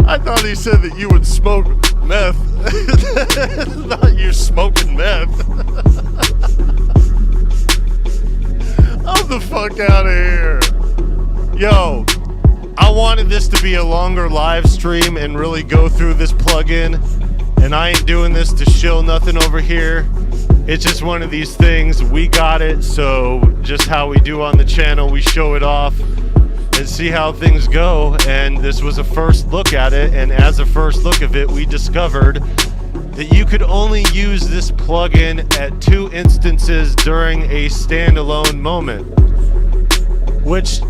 I thought he said that you would smoke meth. Not you smoking meth. I'm the fuck out of here. Yo. I wanted this to be a longer live stream and really go through this plugin, and I ain't doing this to shill nothing over here. It's just one of these things. We got it, so just how we do on the channel, we show it off and see how things go. And this was a first look at it, and as a first look of it, we discovered that you could only use this plugin at 2 instances during a standalone moment, which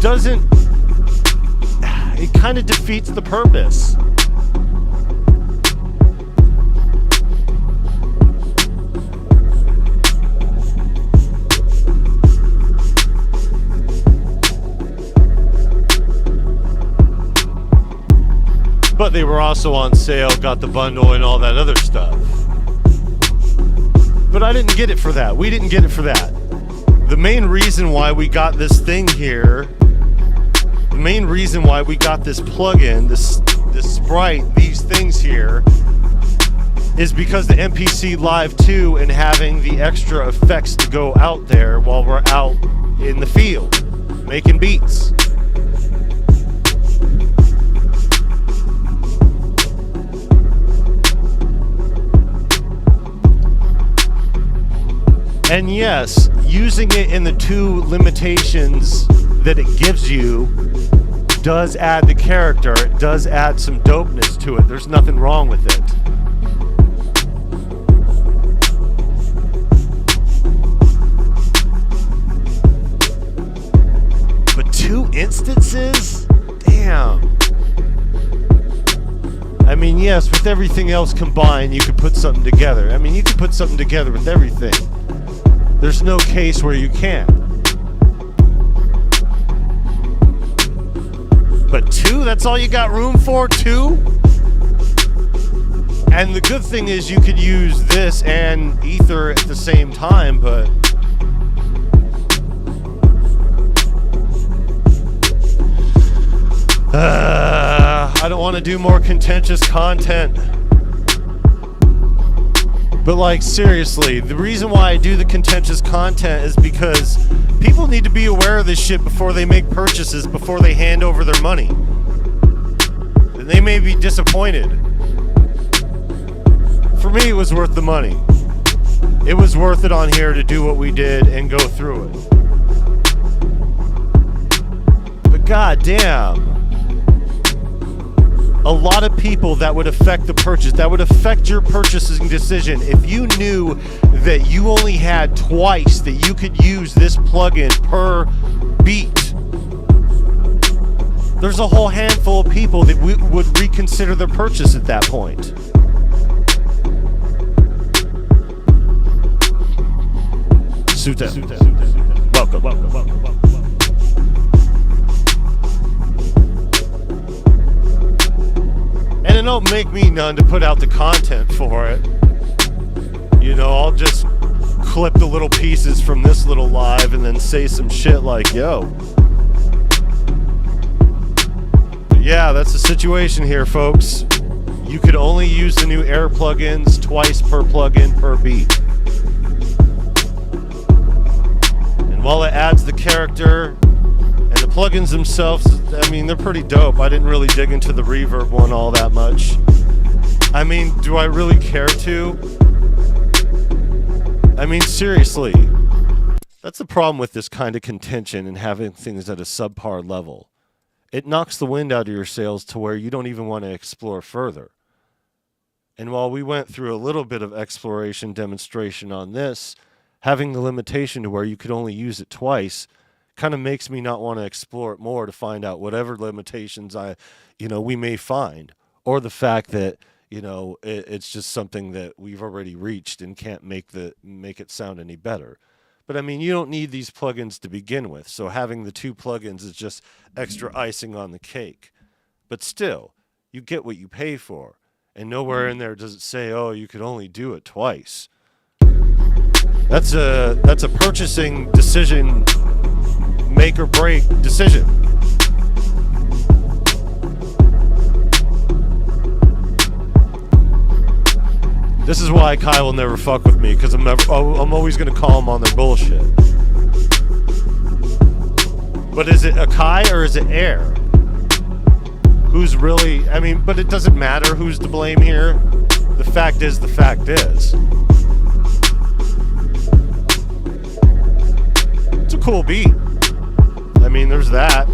doesn't... it kind of defeats the purpose. But they were also on sale, got the bundle and all that other stuff. But I didn't get it for that. We didn't get it for that. The main reason why we got this thing here, the main reason why we got this plugin, this Sprite, these things here, is because the MPC Live 2 and having the extra effects to go out there while we're out in the field making beats. And yes, using it in the 2 limitations that it gives you does add the character. It does add some dopeness to it. There's nothing wrong with it. But 2 instances? Damn. I mean, yes, with everything else combined, you could put something together. I mean, you could put something together with everything. There's no case where you can't. But 2, that's all you got room for? 2? And the good thing is you could use this and Ether at the same time, but I don't want to do more contentious content. But like, seriously, the reason why I do the contentious content is because people need to be aware of this shit before they make purchases, before they hand over their money. And they may be disappointed. For me, it was worth the money. It was worth it on here to do what we did and go through it. But goddamn. A lot of people that would affect the purchase, that would affect your purchasing decision. If you knew that you only had twice that you could use this plugin per beat, there's a whole handful of people that would reconsider their purchase at that point. Suta. Welcome. And it don't make me none to put out the content for it. You know, I'll just clip the little pieces from this little live and then say some shit like, yo. But yeah, that's the situation here, folks. You could only use the new Air plugins twice per plugin per beat. And while it adds the character and the plugins themselves, I mean, they're pretty dope. I didn't really dig into the reverb one all that much. I mean, do I really care to? I mean, seriously. That's the problem with this kind of contention and having things at a subpar level. It knocks the wind out of your sails to where you don't even want to explore further. And while we went through a little bit of exploration demonstration on this, having the limitation to where you could only use it twice kind of makes me not want to explore it more to find out whatever limitations we may find, or the fact that, it's just something that we've already reached and can't make it sound any better. But I mean, you don't need these plugins to begin with, so having the two plugins is just extra icing on the cake. But still, you get what you pay for, and nowhere in there does it say, oh, you could only do it twice. That's a purchasing decision, make or break decision. This is why Kyle will never fuck with me, because I'm always going to call him on their bullshit. But is it Akai or is it Air? Who's really, but it doesn't matter who's to blame here. The fact is the fact is. It's a cool beat. There's that.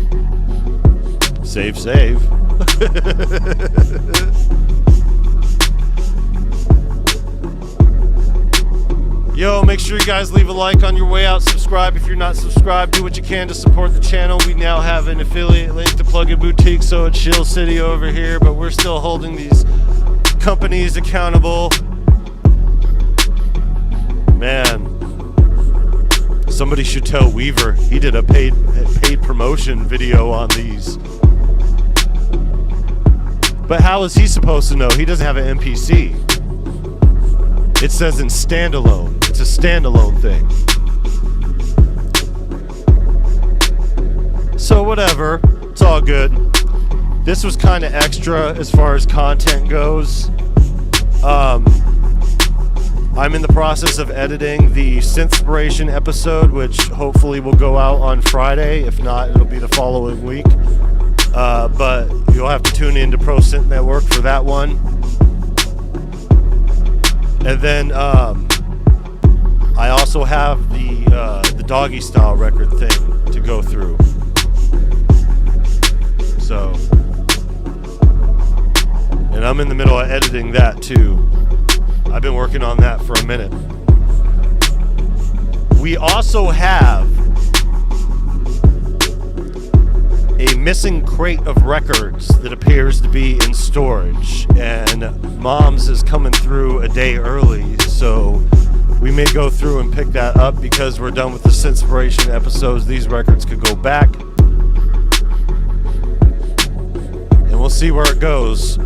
Save. Yo, make sure you guys leave a like on your way out. Subscribe if you're not subscribed. Do what you can to support the channel. We now have an affiliate link to Plugin Boutique, so it's Shield City over here, but we're still holding these companies accountable. Man, somebody should tell Weaver he did a paid promotion video on these. But how is he supposed to know? He doesn't have an MPC. It says in standalone. It's a standalone thing. So whatever. It's all good. This was kind of extra as far as content goes. I'm in the process of editing the Synthspiration episode, which hopefully will go out on Friday. If not, it'll be the following week. But you'll have to tune in to Pro Synth Network for that one. And then I also have the Doggy Style record thing to go through. So, and I'm in the middle of editing that too. I've been working on that for a minute. We also have a missing crate of records that appears to be in storage, and Mom's is coming through a day early, so we may go through and pick that up because we're done with the Synthspiration episodes. These records could go back, and we'll see where it goes.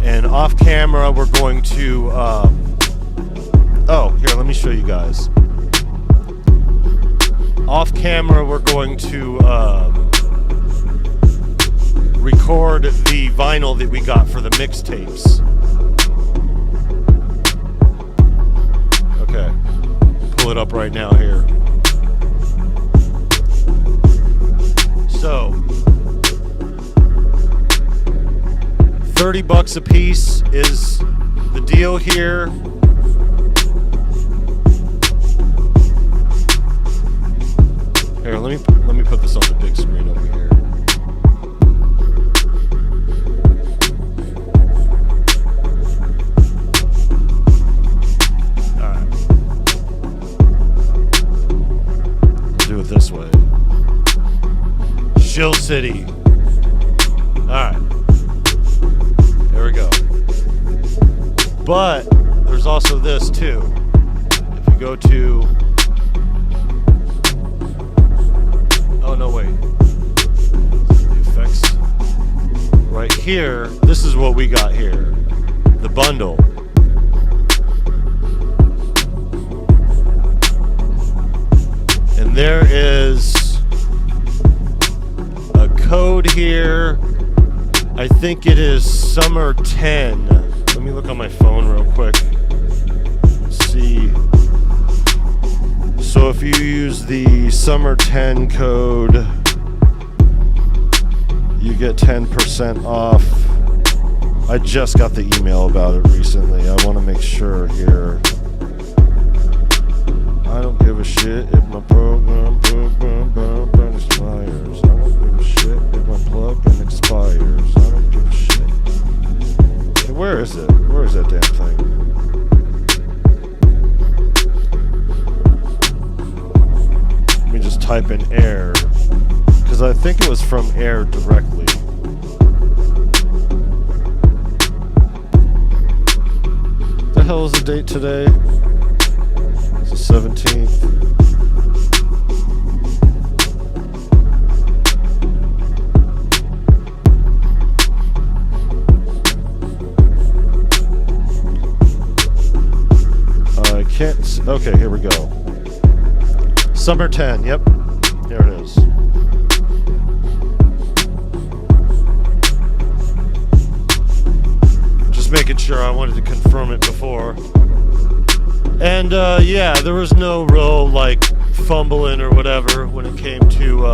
And off camera, we're going to, here, let me show you guys. Off camera, we're going to record the vinyl that we got for the mixtapes. Okay, pull it up right now here. So, $30 a piece is the deal here. Here, let me put this on the big screen over here. All right. I'll do it this way. Shill City. All right. There we go. But there's also this too. If you go to, oh no, wait. The effects right here. This is what we got here. The bundle. And there is a code here. I think it is Summer 10. Let me look on my phone real quick. See. So if you use the Summer 10 code, you get 10% off. I just got the email about it recently. I want to make sure here. I don't give a shit if my program expires. I don't give a shit if my plugin expires. I don't give a shit. Hey, where is it? Where is that damn thing? Let me just type in air, because I think it was from air directly. What the hell is the date today? It's the 17th. I can't. Okay, here we go. Summer 10. Yep. There it is. Just making sure. I wanted to confirm it before. And yeah, there was no real like fumbling or whatever when it came to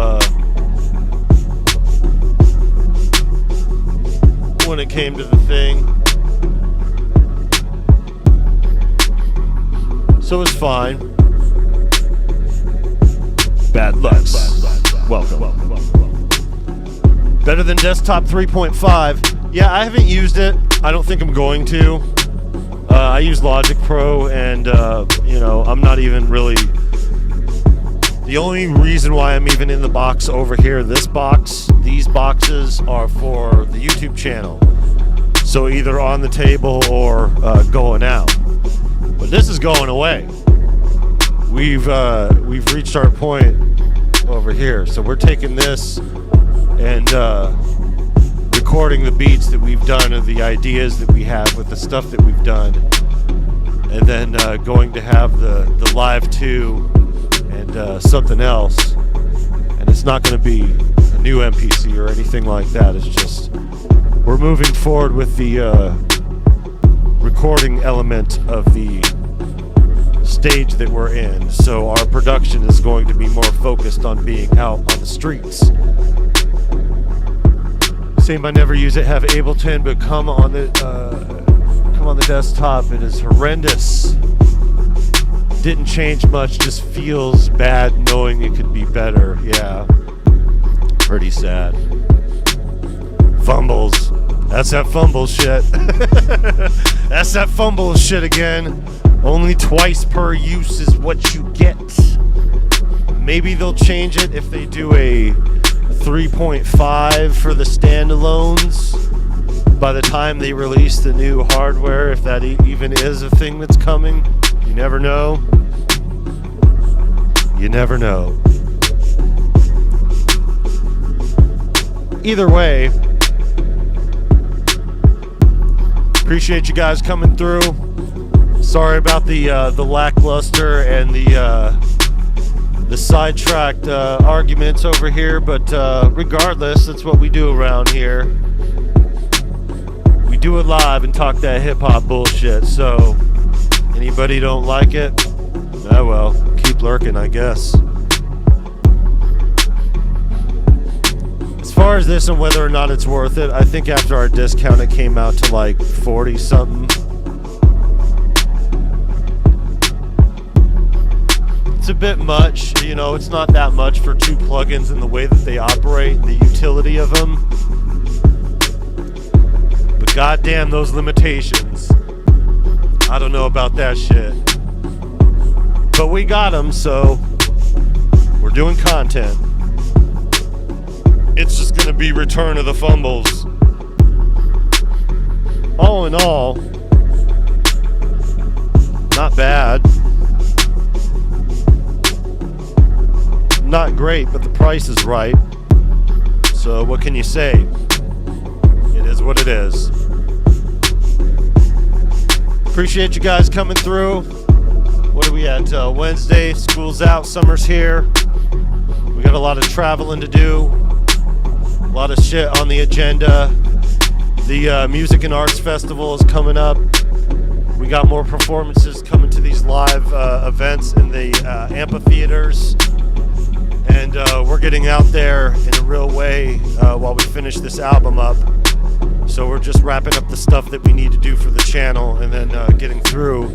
the thing. So it's fine. Bad Lux. Welcome. Better than Desktop 3.5. Yeah, I haven't used it. I don't think I'm going to. I use Logic Pro, and you know, I'm not even really. The only reason why I'm even in the box over here, these boxes are for the YouTube channel. So either on the table or going out. But this is going away. We've reached our point over here. So we're taking this and recording the beats that we've done and the ideas that we have with the stuff that we've done, and then going to have the live 2 and something else. And it's not going to be a new MPC or anything like that. It's just we're moving forward with the recording element of the stage that we're in. So our production is going to be more focused on being out on the streets. Same, I never use it, have Ableton, but come on the desktop, it is horrendous. Didn't change much, just feels bad knowing it could be better. Yeah, pretty sad. Fumbles. That's that fumble shit. That's that fumble shit again. Only twice per use is what you get. Maybe they'll change it if they do a 3.5 for the standalones by the time they release the new hardware, if that even is a thing that's coming. You never know. You never know. Either way, appreciate you guys coming through. Sorry about the lackluster and the the sidetracked arguments over here, but regardless, that's what we do around here. We do it live and talk that hip-hop bullshit, so anybody don't like it, oh well, keep lurking, I guess. As far as this and whether or not it's worth it, I think after our discount it came out to like 40 something. It's a bit much, you know, it's not that much for two plugins and the way that they operate, the utility of them. But goddamn those limitations. I don't know about that shit. But we got them, so we're doing content. It's just gonna be return of the fumbles. All in all, not bad. Not great, but the price is right. So what can you say? It is what it is. Appreciate you guys coming through. What are we at? Wednesday, school's out, summer's here. We got a lot of traveling to do. A lot of shit on the agenda. The Music and Arts Festival is coming up. We got more performances coming to these live events in the amphitheaters. And we're getting out there in a real way while we finish this album up. So we're just wrapping up the stuff that we need to do for the channel and then getting through.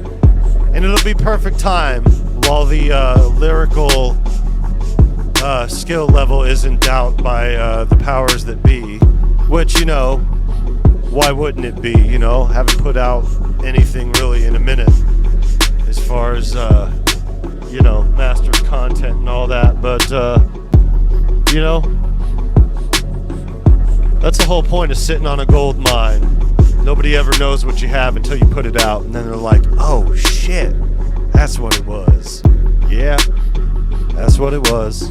And it'll be perfect time while the lyrical skill level is in doubt by the powers that be. Which, you know, why wouldn't it be? You know, haven't put out anything really in a minute as far as, you know, mastered content and all that. But, you know, that's the whole point of sitting on a gold mine. Nobody ever knows what you have until you put it out. And then they're like, oh shit, that's what it was. Yeah, that's what it was.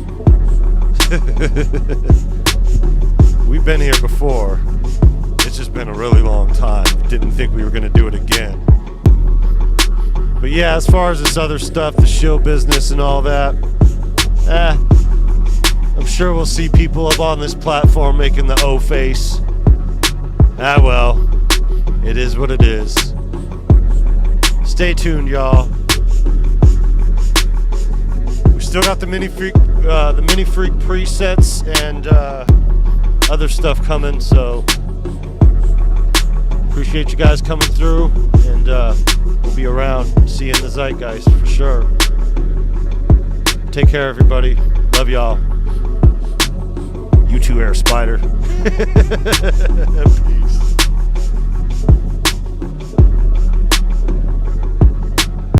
We've been here before. It's just been a really long time. Didn't think we were going to do it again. But yeah, as far as this other stuff, the show business and all that, I'm sure we'll see people up on this platform making the O face. Ah well, it is what it is. Stay tuned, y'all. We still got the MiniFreak presets and other stuff coming, so appreciate you guys coming through, and we'll be around. See you in the zeitgeist for sure. Take care, everybody. Love y'all. You too, Air Spider. Peace.